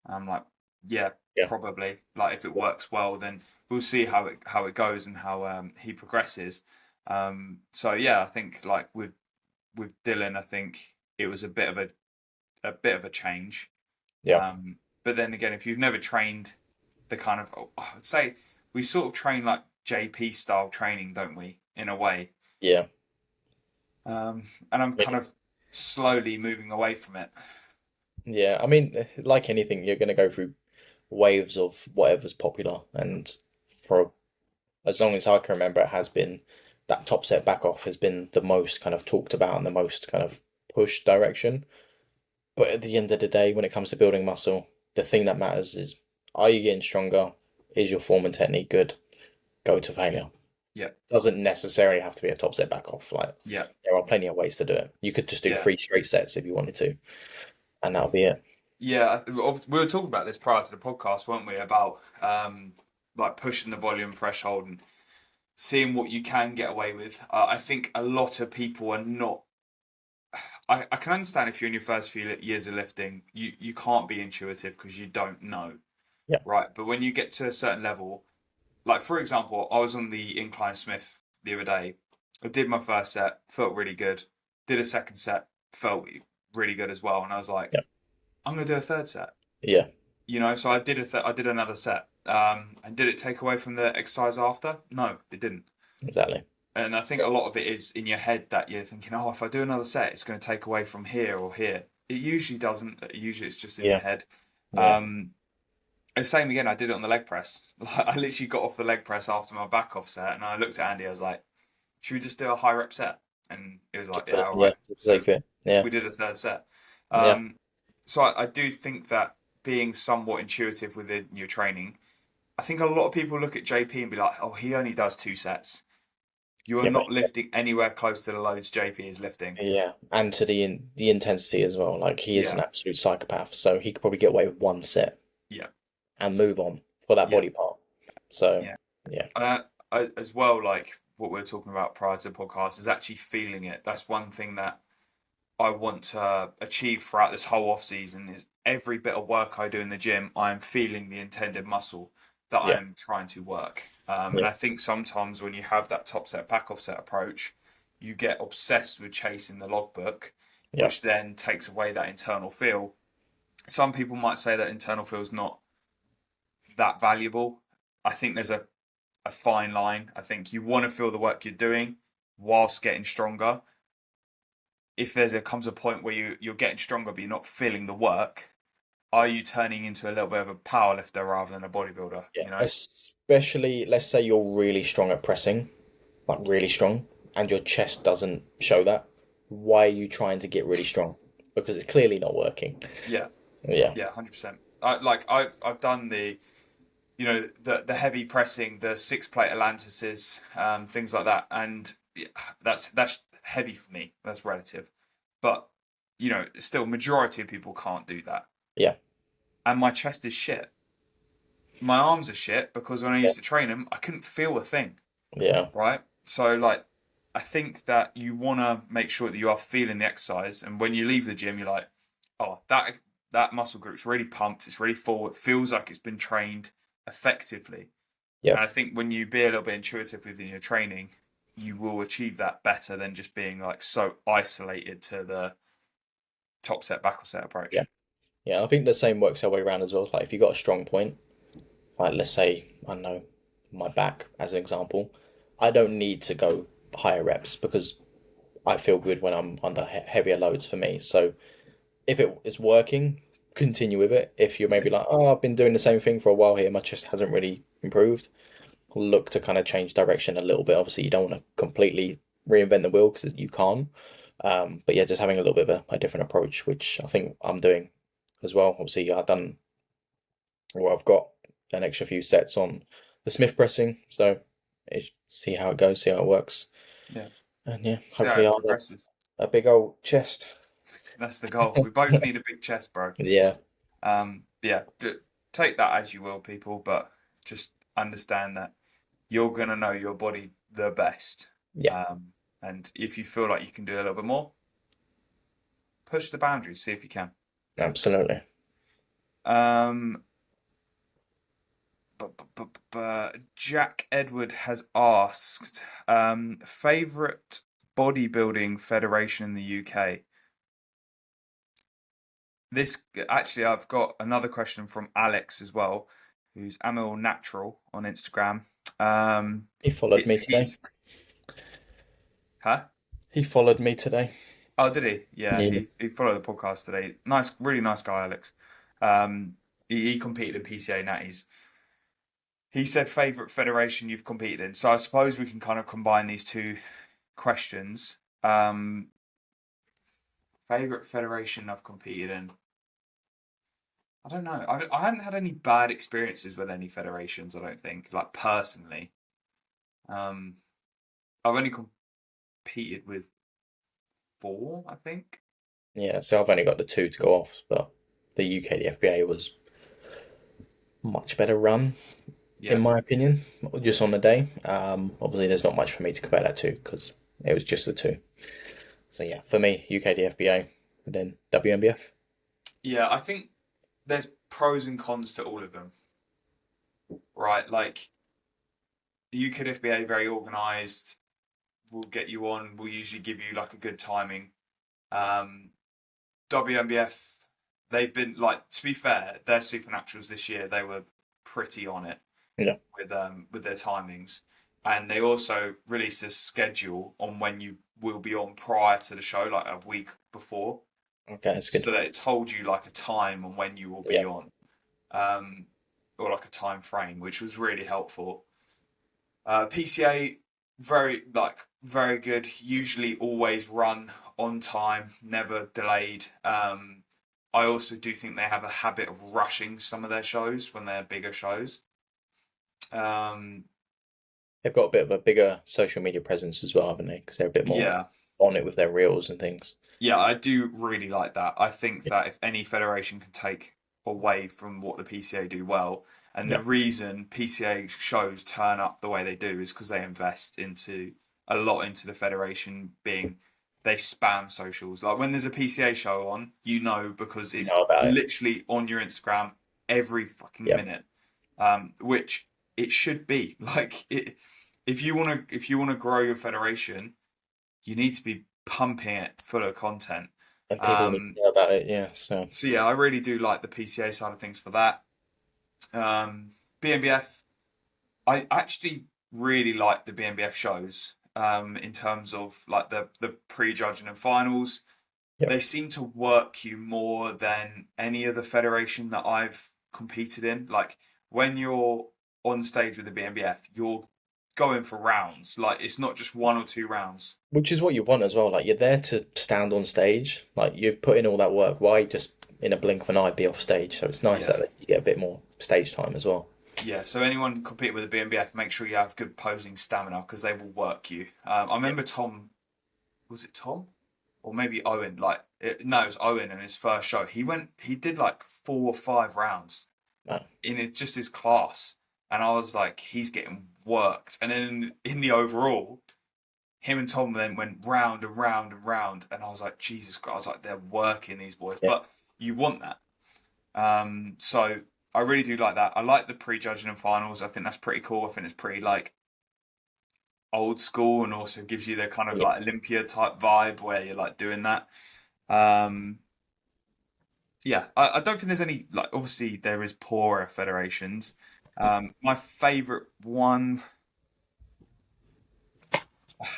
And I'm like, yeah, Yeah. probably. Like if it works well, then we'll see how it goes and how he progresses. So yeah, I think like with Dylan, I think it was a bit of a change. Yeah. But then again, if you've never trained the kind of, I would say we sort of train like JP style training, don't we? In a way, Yeah. and I'm kind Yeah. of slowly moving away from it. Yeah. I mean, like anything, you're going to go through waves of whatever's popular. And for as long as I can remember, it has been that top set back off has been the most kind of talked about and the most kind of pushed direction. But at the end of the day, when it comes to building muscle, the thing that matters is are you getting stronger? Is your form and technique good? Go to failure. Yeah, Doesn't necessarily have to be a top set back off. Like yeah, there are plenty of ways to do it. You could just do yeah, 3 straight sets if you wanted to, and that'll be it. yeah. We were talking about this prior to the podcast, weren't we? About like pushing the volume threshold and seeing what you can get away with. I think a lot of people are not. I can understand if you're in your first few years of lifting, you can't be intuitive because you don't know, Yeah, right? But when you get to a certain level, like for example, I was on the incline Smith the other day. I did my first set, felt really good. Did a second set, felt really good as well. And I was yeah, like, I'm gonna do a third set. yeah. So I did another set. And did it take away from the exercise after? No, it didn't. Exactly. And I think a lot of it is in your head that you're thinking, oh, if I do another set, it's going to take away from here or here. It usually doesn't. Usually it's just in your Yeah, head. yeah, Um, and same again, I did it on the leg press. Like, I literally got off the leg press after my back off set, and I looked at Andy. I was like, "Should we just do a high rep set?" And he was like, just "Yeah, all yeah, right." just So take it. Yeah, we did a third set. yeah, Um, so I do think that being somewhat intuitive within your training, I think a lot of people look at JP and be like, "Oh, he only does 2 sets." You are yeah, but not lifting anywhere close to the loads JP is lifting. yeah, and to the intensity as well. Like he is an Yeah, absolute psychopath, so he could probably get away with 1 set yeah, and move on for that yeah, body part. So yeah. yeah, As well, like what we were talking about prior to the podcast, is actually feeling it. That's one thing that I want to achieve throughout this whole off season is every bit of work I do in the gym, I am feeling the intended muscle that I yeah, am trying to work. And yeah, I think sometimes when you have that top set, back off set approach, you get obsessed with chasing the logbook, yeah, which then takes away that internal feel. Some people might say that internal feel is not that valuable. I think there's a fine line. I think you want to feel the work you're doing whilst getting stronger. If comes a point where you're getting stronger but you're not feeling the work, are you turning into a little bit of a power lifter rather than a bodybuilder? yeah. Especially, let's say you're really strong at pressing, like really strong, and your chest doesn't show that. Why are you trying to get really strong? Because it's clearly not working. Yeah, Yeah, yeah, 100%. I've done the heavy pressing, the 6 plate Atlantises, things like that, and that's heavy for me. That's relative, but still, majority of people can't do that. Yeah. And my chest is shit. My arms are shit because when I Yeah. used to train them, I couldn't feel a thing. Yeah. Right? So like, I think that you want to make sure that you are feeling the exercise, and when you leave the gym, you're like, oh, that muscle group's really pumped, it's really full, it feels like it's been trained effectively. Yeah. And I think when you be a little bit intuitive within your training, you will achieve that better than just being like so isolated to the top set, back set Yeah. approach. Yeah. I think the same works the way around as well. Like if you got a strong point, like let's say, I don't know, my back as an example, I don't need to go higher reps because I feel good when I'm under heavier loads for me. So if it is working, continue with it. If you're Yeah. maybe like, oh, I've been doing the same thing for a while here, my chest hasn't really improved, look to kind of change direction a little bit. Obviously, you don't want to completely reinvent the wheel because you can't. But yeah, just having a little bit of a different approach, which I think I'm doing as well. Obviously, I've got an extra few sets on the Smith pressing, so see how it goes, see how it works, Yeah. and yeah, See how hopefully it I'll have progresses. a big old chest. That's the goal. We both need a big chest, bro. Yeah, Yeah, take that as you will, people, but just understand that you're gonna know your body the best. yeah, And if you feel like you can do a little bit more, push the boundaries, see if you can. absolutely. Um, Jack Edward has asked, favorite bodybuilding federation in the UK. This actually, I've got another question from Alex as well, who's Amil Natural on Instagram. Um, He followed me today. he's huh? He followed me today. Oh, did he? Yeah, Yeah. he followed the podcast today. Nice, really nice guy, Alex. He competed in PCA Natties. He said favorite federation you've competed in. So I suppose we can kind of combine these two questions. Favorite federation I've competed in. I don't know. I hadn't had any bad experiences with any federations. I don't think, like personally. Um, I've only competed with 4, I think. Yeah, so I've only got the two to go off, but the UK, the FBA was much better run, in Yeah, my opinion, just on the day. Obviously, there's not much for me to compare that to because it was just the two. So yeah, for me, UK, the FBA, and then WMBF. yeah. I think there's pros and cons to all of them, right? Like the UK FBA, very organised. Will get you on. Will usually give you like a good timing. Um, WMBF, they've been like, to be fair, their supernaturals this year they were pretty on it Yeah, with their timings, and they also released a schedule on when you will be on prior to the show, like a week before, okay, that's good. so that it told you like a time on when you will Yeah, be on, um, or like a time frame, which was really helpful. PCA, very good. Usually always run on time, never delayed. I also do think they have a habit of rushing some of their shows when they're bigger shows. Um, they've got a bit of a bigger social media presence as well, haven't they? Because they're a bit more yeah, on it with their reels and things. yeah, I do really like that. I think that if any federation can take away from what the PCA do well, and Yeah, the reason PCA shows turn up the way they do is because they invest into a lot into the federation being they spam socials. Like when there's a PCA show on, because you it's know about it. literally on your Instagram every fucking Yeah, minute, which it should be. Like it, if you wanna grow your federation, you need to be pumping it full of content. and people need to Um, know about it. Yeah, so so yeah, I really do like the PCA side of things for that. BNBF, I actually really like the BNBF shows. In terms of like the pre-judging and finals, yeah, they seem to work you more than any other federation that I've competed in. Like when you're on stage with the BNBF, you're going for rounds. Like it's not just 1 or 2 rounds. which is what you want as well. Like you're there to stand on stage. Like you've put in all that work. Why just in a blink of an eye be off stage? So it's nice Yeah. that you get a bit more stage time as well. Yeah, so anyone competing with the BNBF, make sure you have good posing stamina because they will work you. I Yeah. remember Tom, was it Tom? Or maybe Owen, no, it was Owen in his first show. He did like 4 or 5 rounds Wow. in just his class. And I was like, he's getting worked. And then in the overall, him and Tom then went round and round and round. And I was like, Jesus Christ, I was like, they're working these boys. Yeah. But you want that. So I really do like that. I like the prejudging and finals. I think that's pretty cool. I think it's pretty like old school and also gives you the kind of Yeah. like Olympia type vibe where you're like doing that. Um, yeah, I don't think there's any like obviously there is poorer federations. My favorite one,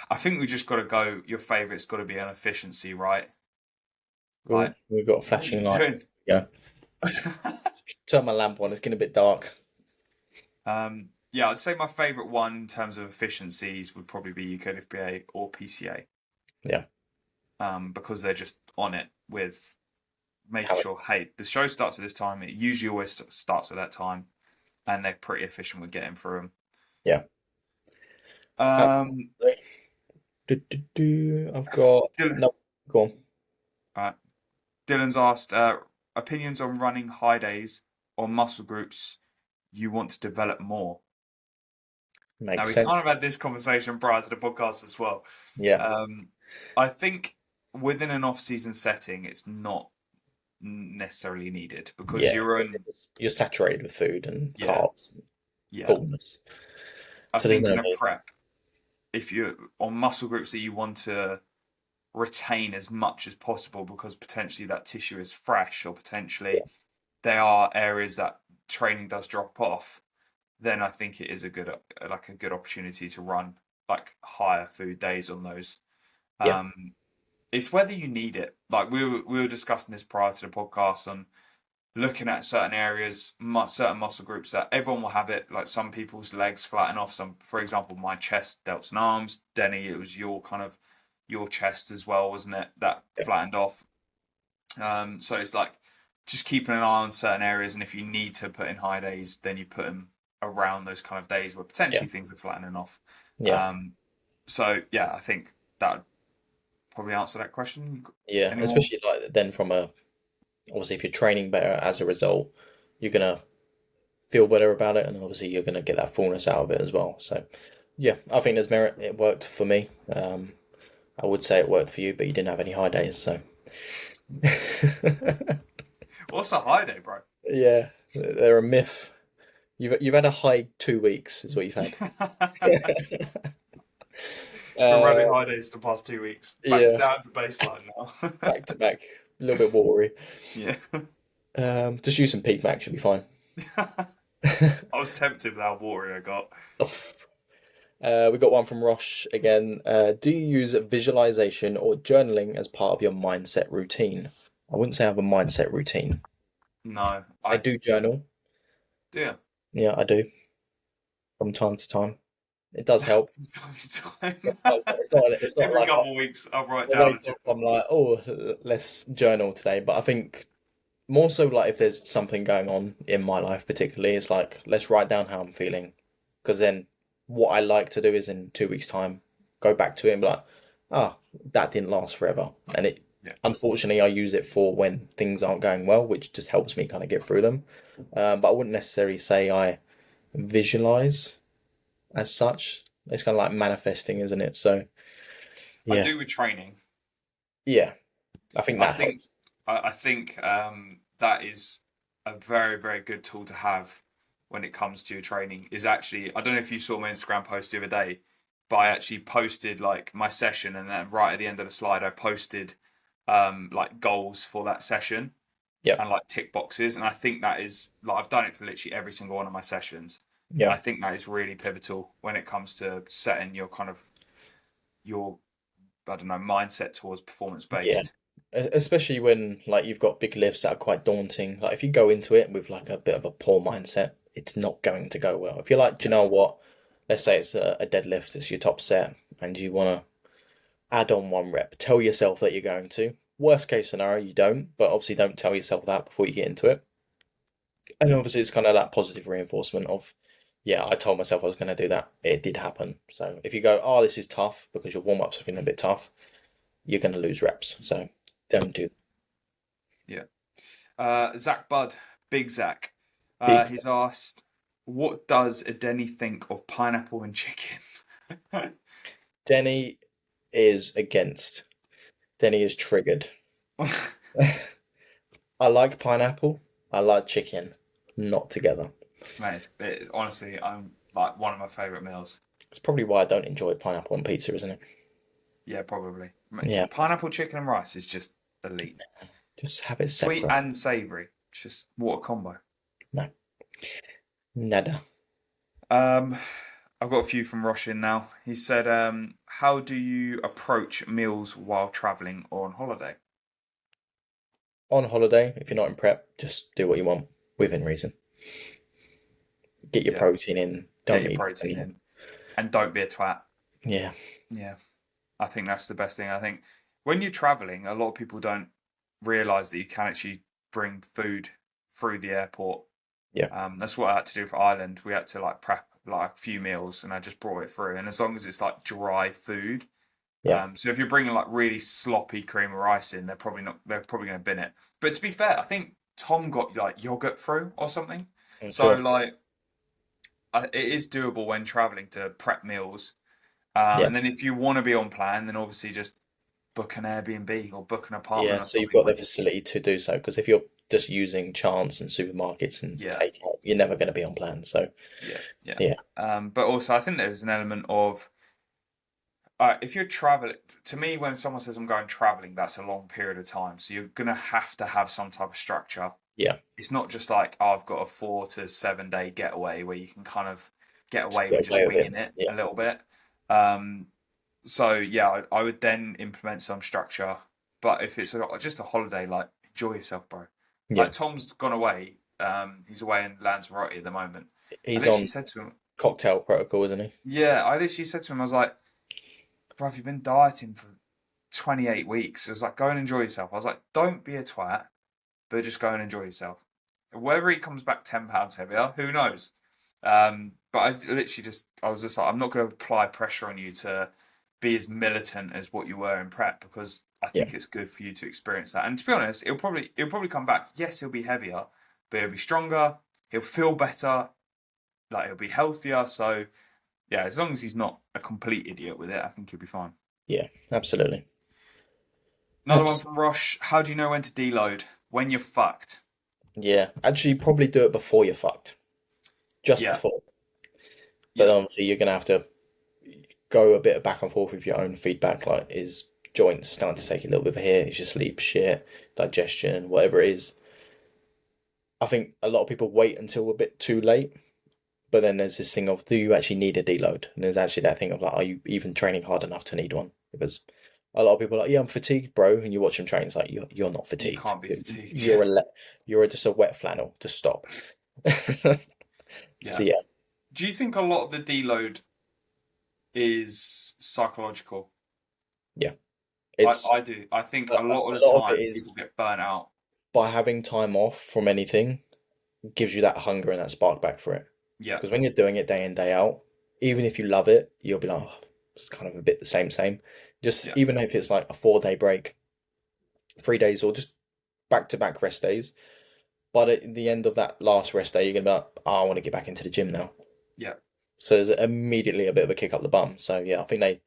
I think we just got to go. Your favorite's got to be an efficiency, right? Oh, Like, we've got a what are flashing you light. doing? Yeah. Turn my lamp on. It's getting a bit dark. Yeah, I'd say my favorite one in terms of efficiencies would probably be UKFBA or PCA. Yeah. Because they're just on it with making How it, sure, hey, the show starts at this time. It usually always starts at that time, and they're pretty efficient with getting through yeah. them. I've got Dylan, no. Go on. uh, Dylan's asked opinions on running high days or muscle groups you want to develop more. Now Makes we sense. kind of had this conversation prior to the podcast as well. Yeah. Um, I think within an off-season setting, it's not necessarily needed because Yeah. you're in. You're saturated with food and Yeah, carbs, yeah. fullness. I So there's think no in a need. prep, if you're on muscle groups that you want to retain as much as possible because potentially that tissue is fresh or potentially there are areas that training does drop off, then I think it is a good like a good opportunity to run like higher food days on those. Yeah. Um, it's whether you need it. Like we were discussing this prior to the podcast on looking at certain areas, certain muscle groups that everyone will have it. Like some people's legs flatten off. Some, for example, my chest, delts and arms. Denny, it was your kind of your chest as well, wasn't it? That Yeah. flattened off. So it's like just keeping an eye on certain areas, and if you need to put in high days, then you put them around those kind of days where Yeah. potentially things are flattening off. Yeah. Um, so yeah, I think that would probably answer that question. Yeah. Any more? Especially like then from a obviously if you're training better as a result, you're gonna feel better about it, and obviously you're gonna get that fullness out of it as well. So yeah, I think there's merit. It worked for me. I would say it worked for you, but you didn't have any high days, so What's a high day, bro? yeah, they're a myth. You've had a high 2 weeks, is what you've had. Been running Uh, high days the past 2 weeks. Back yeah, down to baseline now. back to back, a little bit watery. Yeah. Just use some Peak Max, should be fine. I was tempted with how watery I got. We got one from Rosh again. Do you use visualization or journaling as part of your mindset routine? I wouldn't say I have a mindset routine. No, I I do journal. do. Yeah, I do from time to time. It does help. From time to time. It's not Every like couple of weeks, I'll write I down a wake up, journal. I'm like, oh, let's journal today. But I think more so like if there's something going on in my life particularly, it's like let's write down how I'm feeling. Because then what I like to do is in 2 weeks' time go back to it and be like, ah, that didn't last forever. And it Yeah. unfortunately I use it for when things aren't going well, which just helps me kind of get through them. But I wouldn't necessarily say I visualize as such. It's kind of like manifesting, isn't it? So I yeah, do with training. yeah, I think I that think helps. I think that is a very, very good tool to have when it comes to your training. Is actually I don't know if you saw my Instagram post the other day, but I actually posted like my session, and then right at the end of the slide, I posted like goals for that session Yep. and like tick boxes. And I think that is like I've done it for literally every single one of my sessions, and Yeah. I think that is really pivotal when it comes to setting your kind of your I don't know mindset towards performance Yeah. based. Especially when like you've got big lifts that are quite daunting. Like if you go into it with like a bit of a poor mindset, it's not going to go well. If you're like, do you know what? Let's say it's a deadlift, it's your top set, and you want to add on 1 rep. Tell yourself that you're going to. Worst case scenario, you don't, but obviously don't tell yourself that before you get into it. And obviously, it's kind of that positive reinforcement of, yeah, I told myself I was going to do that. It did happen. So if you go, oh, this is tough because your warm ups are feeling a bit tough, you're going to lose reps. So don't do Yeah. Zach Budd, Big Zach. big. He's asked, what does a Denny think of pineapple and chicken? Denny is against. Denny is triggered. I like pineapple. I like chicken. Not together. Man, it's honestly, I'm like one of my favorite meals. It's probably why I don't enjoy pineapple on pizza, isn't it? Yeah, probably. Yeah, Pineapple, chicken, and rice is just elite. just have it Sweet separate. and savoury. Just what a combo. No, nada. Um, I've got a few from Roshin now. He said, how do you approach meals while travelling or on holiday? On holiday, if you're not in prep, just do what you want within reason. Get your Yeah, protein in. get Don't your eat protein any. in and don't be a twat. Yeah, Yeah, I think that's the best thing. I think when you're traveling, a lot of people don't realize that you can actually bring food through the airport. yeah, That's what I had to do for Ireland. We had to like prep like a few meals, and I just brought it through. And as long as it's like dry food, yeah, so if you're bringing like really sloppy cream of rice in, they're probably not. They're probably going to bin it. But to be fair, I think Tom got like yogurt through or something. I'm So sure. like it is doable when traveling to prep meals. Yeah, And then if you want to be on plan, then obviously just book an Airbnb or book an apartment yeah. or So you've something got where the you. facility to do so because if you're just using chance and supermarkets and Yeah, takeout, you're never going to be on plan. So yeah. yeah, But also, I think there's an element of if you're traveling. To me, when someone says I'm going traveling, that's a long period of time. So you're gonna have to have some type of structure. yeah. It's not just like, oh, I've got a 4 to 7 day getaway where you can kind of get Just away with get just away with it. winging it Yeah, a little bit. Um, so yeah, I would then implement some structure. But if it's just a holiday, like enjoy yourself, bro. yeah. Like Tom's gone away. He's away in Lanzarote at the moment. I He's literally on said to him, cocktail protocol, isn't he? yeah, I literally said to him, I was like, bro, you've been dieting for 28 weeks. I was like, go and enjoy yourself. I was like, don't be a twat, but just go and enjoy yourself. Whether he comes back £10 heavier, who knows? But I literally I was just like, I'm not going to apply pressure on you to be as militant as what you were in prep because I Yeah, think it's good for you to experience that. And to be honest, it'll probably come back. Yes, he'll be heavier, but he'll be stronger. He'll feel better. Like he'll be healthier. So yeah, as long as he's not a complete idiot with it, I think he'll be fine. yeah. Absolutely. Another one from Rosh. How do you know when to deload? When you're fucked. Yeah, actually, probably do it before you're fucked. Just Yeah, before. But yeah, obviously, you're gonna have to go a bit of back and forth with your own feedback. Like, is joints starting to take a little bit of a hit? Is your sleep shit? Digestion, whatever it is. I think a lot of people wait until a bit too late. But then there's this thing of, do you actually need a deload? And there's actually that thing of like, are you even training hard enough to need one? Because a lot of people are like, yeah, I'm fatigued, bro. And you watch them train, it's like you're not you fatigued. can't be fatigued. You're you're just a wet flannel. Just stop. So Yeah. yeah, Do you think a lot of the deload is psychological? yeah. I, It's I do. I think a lot a of the lot of it time is people get burnt out. by having time off from anything gives you that hunger and that spark back for it. Yeah, Because when you're doing it day in, day out, even if you love it, you'll be like, oh, it's kind of a bit the same. Just yeah, even if it's like a 4 day break, 3 days, or just back to back rest days. But at the end of that last rest day, you're gonna be like, oh, I want to get back into the gym now. yeah. So there's immediately a bit of a kick up the bum. So yeah, I think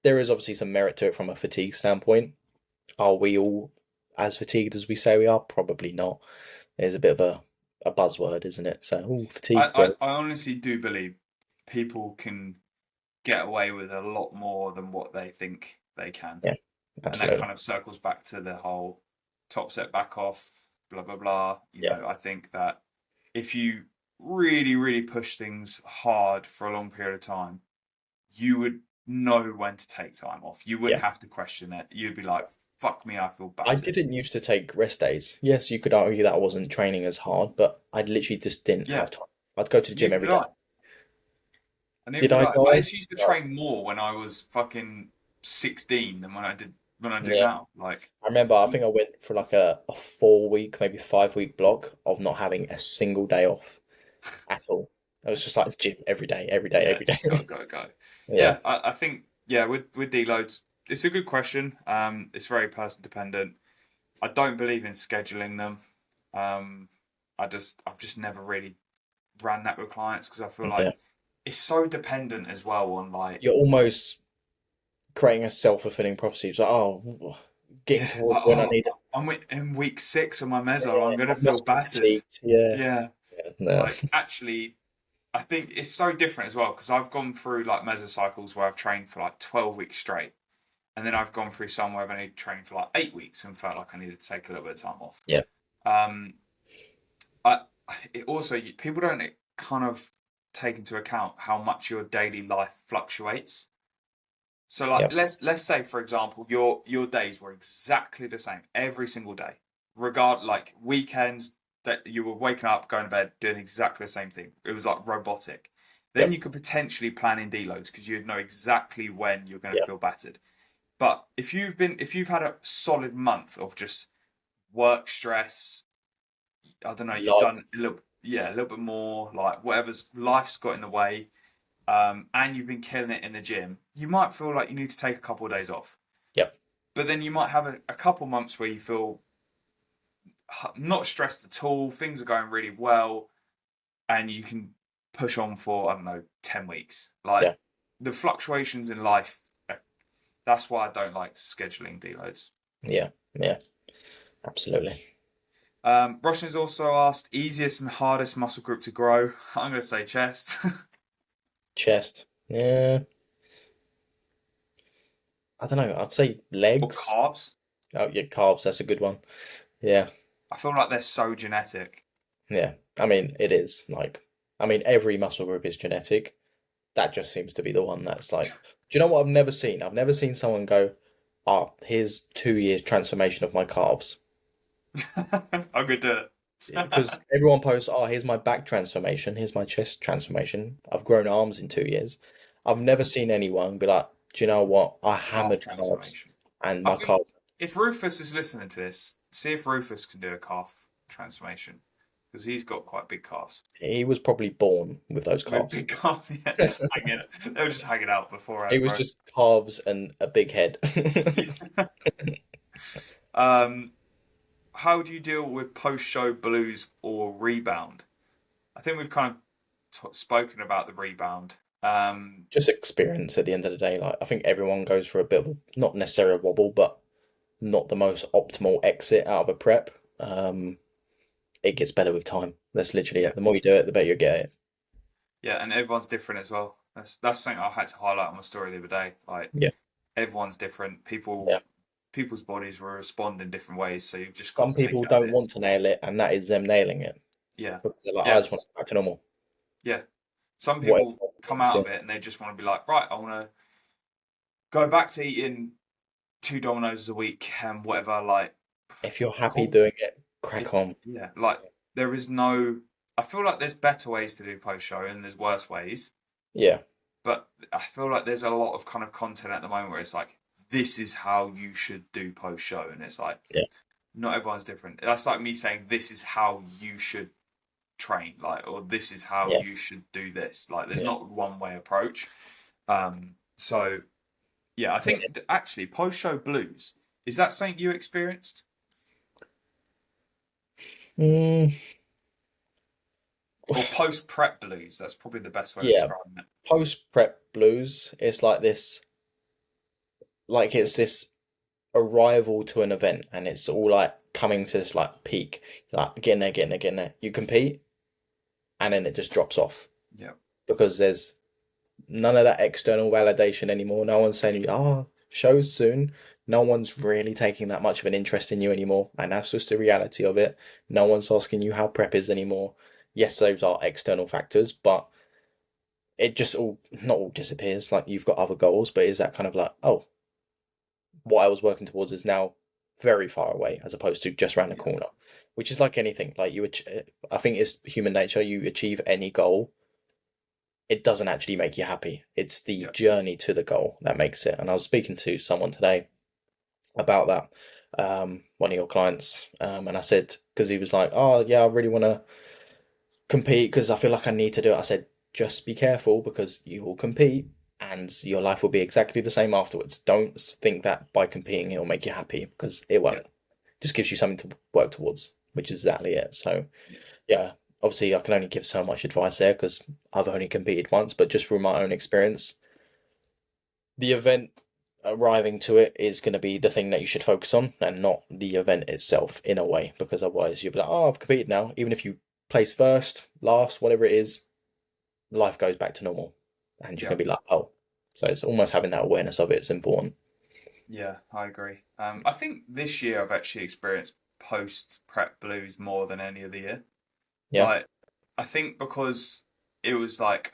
there is obviously some merit to it from a fatigue standpoint. Are we all as fatigued as we say we are? Probably not. There's a bit of a buzzword, isn't it? So, oh, I, fatigue, I, bro. I honestly do believe people can get away with a lot more than what they think they can. Yeah, And that absolutely. kind of circles back to the whole top set back off, blah, blah, blah. Yeah, I think that if you really, really push things hard for a long period of time, you would know when to take time off. You yeah. wouldn't have to question it. You'd be like, fuck me, I feel I battered. didn't used to take rest days. Yes, you could argue that I wasn't training as hard, but I literally just didn't Yeah, have time. I'd go to the gym neither every did day. I. And neither Did did I I. I die? just used to No. train more when I was fucking 16 than when I did than I do Yeah. now. Like, I remember, I think I went for like a 4 week, maybe 5 week block of not having a single day off at all. I was just like gym every day, every day, yeah, every just go, day. go, go. Yeah, Yeah, I think yeah, with deloads, it's a good question. It's very person dependent. I don't believe in scheduling them. Um, I've just never really ran that with clients because I feel like yeah. it's so dependent as well on like You're almost creating a self-fulfilling prophecy. It's like, oh, getting yeah, towards like when I oh, need it. in week 6 of my meso, Yeah, I'm I gonna feel must be battered. fatigued. Yeah, Yeah, yeah, no, like actually, I think it's so different as well because I've gone through like mesocycles where I've trained for like 12 weeks straight, and then I've gone through some where I've only trained for like 8 weeks and felt like I needed to take a little bit of time off. yeah, Um, I it also people don't kind of take into account how much your daily life fluctuates. So yeah, like let's say for example your days were exactly the same every single day, regard like weekends that you were waking up, going to bed, doing exactly the same thing. It was like robotic. yeah, Then you could potentially plan in deloads because you'd know exactly when you're going to yeah, feel battered. But if you've had a solid month of just work stress, I don't know, you've life. done a little yeah a little bit more like whatever's life's got in the way, and you've been killing it in the gym, you might feel like you need to take a couple of days off. Yep, But then you might have a couple months where you feel not stressed at all, things are going really well, and you can push on for, I don't know, 10 weeks. Like yeah, the fluctuations in life, that's why I don't like scheduling deloads. yeah, yeah, absolutely. Roshan's also asked easiest and hardest muscle group to grow. I'm going to say chest Chest. Yeah, I don't know. I'd say or legs. calves. Oh, yeah, calves. That's a good one. Yeah, I feel like they're so genetic. yeah. I mean, it is like, I mean, every muscle group is genetic. That just seems to be the one that's like, do you know what I've never seen? I've never seen someone go, oh, here's 2 years transformation of my calves. I'm going to do it. Because everyone posts, oh, here's my back transformation, here's my chest transformation. I've grown arms in 2 years. I've never seen anyone be like, do you know what? I Calf hammered calves transformation. and I my think calf. if Rufus is listening to this, see if Rufus can do a calf transformation because he's got quite big calves. He was probably born with those With calves. big calves, yeah, just hanging. They were just hanging out He beforehand, was bro. just calves and a big head. um, how do you deal with post-show blues or rebound? I think we've kind of spoken about the rebound. Just experience at the end of the day. Like I think everyone goes for a bit of not necessarily a wobble, but not the most optimal exit out of a prep. It gets better with time. That's literally Yeah, it. The more you do it, the better you get it. yeah, and everyone's different as well. That's something I had to highlight on my story the other day. Like Yeah, everyone's different. yeah. People's bodies will respond in different ways, so you've just got Some to take people it as don't it is. want to nail it, and that is them nailing it Yeah, because they're like, I just want to yes, go back to normal. yeah. Some Whatever people that come means, out yeah. of it and they just want to be like, right, I want to go back to eating two Dominoes a week and whatever. Like, If you're happy cool. doing it, crack If on. yeah, like there is no. I feel like there's better ways to do post show and there's worse ways, Yeah, but I feel like there's a lot of kind of content at the moment where it's like this is how you should do post show, and it's like yeah, not everyone's different. That's like me saying this is how you should train, like, or this is how yeah, you should do this. Like, there's yeah, not one way approach. So yeah, I yeah. think actually post show blues is that something you experienced Mm, or post prep blues? That's probably the best way of yeah. describing it. Post prep blues, it's like this, like it's this arrival to an event, and it's all like coming to this like peak, like getting there, getting there, getting there. You compete, and then it just drops off Yeah, because there's none of that external validation anymore. No one's saying, "Oh, shows soon." No one's really taking that much of an interest in you anymore, and that's just the reality of it. No one's asking you how prep is anymore. Yes, those are external factors, but it just all not all disappears. Like you've got other goals, but is that kind of like, oh, what I was working towards is now very far away, as opposed to just around the yeah, corner. Which is like anything. Like I think it's human nature. You achieve any goal, it doesn't actually make you happy. It's the yeah, journey to the goal that makes it. And I was speaking to someone today, about that. One of your clients, and I said, because he was like, "Oh yeah, I really want to compete because I feel like I need to do it." I said, "Just be careful because you will compete and your life will be exactly the same afterwards. Don't think that by competing it'll make you happy because it Yeah, won't. Just gives you something to work towards, which is exactly it." So yeah, yeah, obviously I can only give so much advice there because I've only competed once, but just through my own experience, the event arriving to it is going to be the thing that you should focus on and not the event itself in a way, because otherwise you'll be like, oh, I've competed now. Even if you place first, last, whatever it is, life goes back to normal and you're yeah, going to be like, oh. So it's almost having that awareness of it is important. yeah. I agree. I think this year I've actually experienced post prep blues more than any other year. Yeah, Like, I think because it was like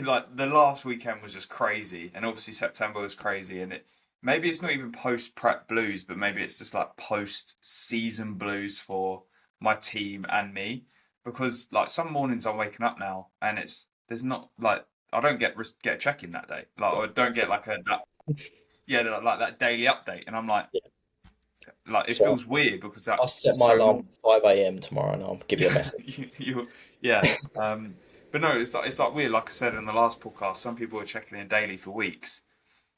like the last weekend was just crazy, and obviously September was crazy, and it maybe it's not even post prep blues, but maybe it's just like post season blues for my team and me, because like some mornings I'm waking up now and there's not like I don't get a check in that day, like or don't get like a that yeah like that daily update, and I'm yeah. like it So feels weird because I'll that set was my so alarm normal. 5 a.m. tomorrow and I'll give you a message. Yeah. But no, it's like weird. Like I said in the last podcast, some people are checking in daily for weeks,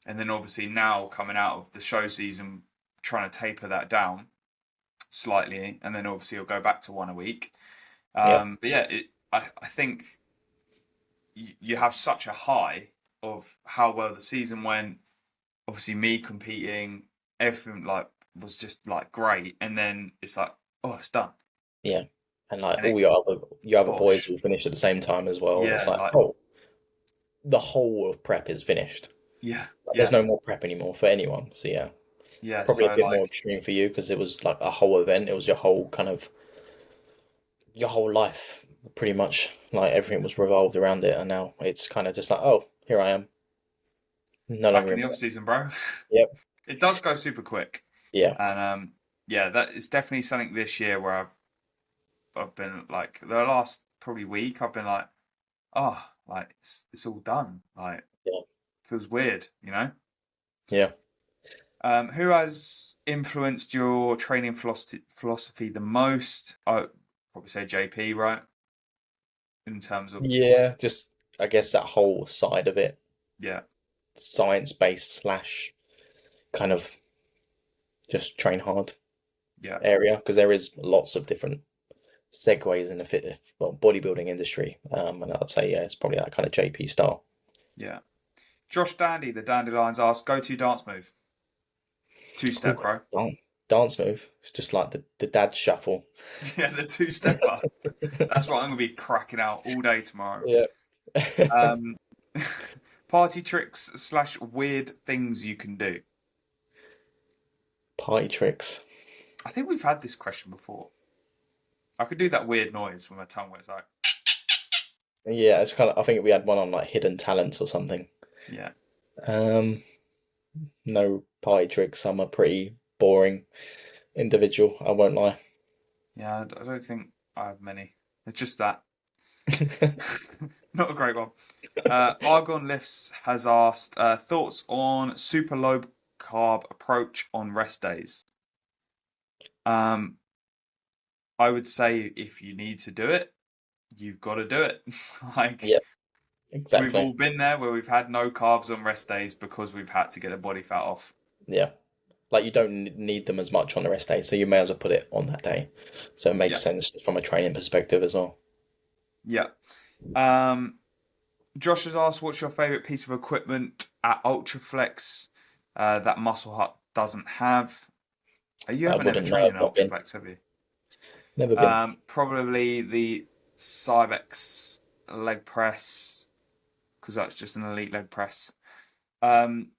and then obviously now coming out of the show season, trying to taper that down slightly, and then obviously it'll go back to one a week. Yeah, But yeah, I think you have such a high of how well the season went. Obviously, me competing, everything like was just like great, and then it's like, oh, it's done, yeah. And like and all it your other boys bosh, will finish at the same time as well. And it's yeah, like, like oh, the whole of prep is finished. yeah, Like, there's yeah, no more prep anymore for anyone. So yeah, yeah. probably a So bit more like extreme for you because it was like a whole event. It was your whole kind of your whole life, pretty much. Like everything was revolved around it, and now it's kind of just like, oh, here I am, no back longer in in the off prep. season, bro. Yep. It does go super quick, Yeah. and yeah, that is definitely something this year where I've been like the last probably week I've been like, oh, like it's all done. Like Yeah. feels weird, you know. Yeah. Who has influenced your training philosophy the most? I probably say JP, right? In terms of Yeah. Just I guess that whole side of it, yeah, science-based slash kind of just train hard yeah, area because there is lots of different segues in the bodybuilding industry. And I'd say yeah, it's probably that kind of JP style. yeah. Josh Dandy, the Dandelions asked, go-to dance move. Two Ooh, step, bro. dance move. It's just like the dad shuffle. Yeah, the two stepper. That's what I'm gonna be cracking out all day tomorrow. Yeah. Um, party tricks slash weird things you can do. Party tricks. I think we've had this question before. I could do that weird noise with my tongue where it's like, Yeah, it's kind of. I think we had one on like hidden talents or something. yeah, Um, no party tricks. I'm a pretty boring individual. I won't lie. yeah. I don't think I have many. It's just that. Not a great one. Argon Lifts has asked thoughts on super low carb approach on rest days. Um, I would say if you need to do it, you've got to do it. Like Yeah, we've exactly. all been there where we've had no carbs on rest days because we've had to get the body fat off. Yeah, like you don't need them as much on the rest day, so you may as well put it on that day. So it makes Yeah, sense from a training perspective as well. yeah. Um, Josh has asked, "What's your favorite piece of equipment at Ultraflex that Muscle Hut doesn't have?" You I haven't ever wouldn't know. trained in I've not been. Ultraflex, have you? Never been. Probably the Cybex leg press because that's just an elite leg press. Um,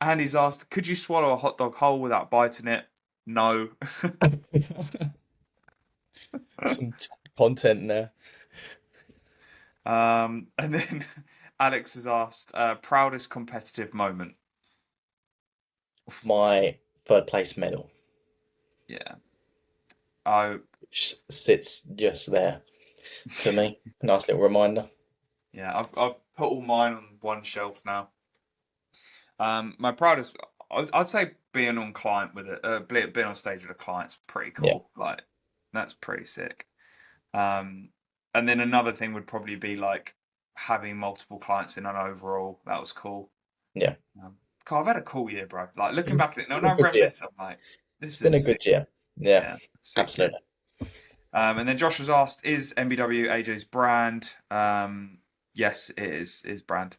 and he's asked, "Could you swallow a hot dog whole without biting it?" No. Some content there. And then Alex has asked, "Proudest competitive moment." My third place medal, Yeah. Oh, which sits just there for me. Nice little reminder. yeah. I've put all mine on one shelf now. My proudest. I'd say being on client with it, being on stage with a client's pretty Yeah. cool. Like that's pretty sick. Um, and then another thing would probably be like having multiple clients in an overall. That was cool. Yeah. God, I've had a cool year, bro. Like looking It's back at it, no, been a no, good year. reminisce. I'm like, It's this is been a a good sick, year. Yeah, yeah, sick year. absolutely. And then Josh was asked, "Is MBW AJ's brand?" Yes, it is brand.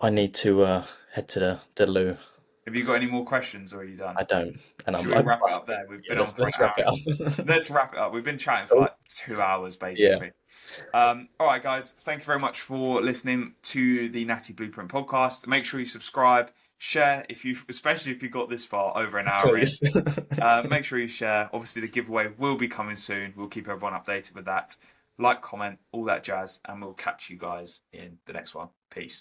I need to head to the loo. Have you got any more questions, or are you done? I don't, and Should we I'm wrap it up busted. there? We've Yeah, been on for an let's wrap hour. it up. Let's wrap it up. We've been chatting for Cool. like 2 hours, Yeah. basically. All right, guys. Thank you very much for listening to the Natty Blueprint podcast. Make sure you subscribe, share especially if you got this far over an hour in. Please. Make sure you share. Obviously, the giveaway will be coming soon. We'll keep everyone updated with that. Like, comment, all that jazz, and we'll catch you guys in the next one. Peace.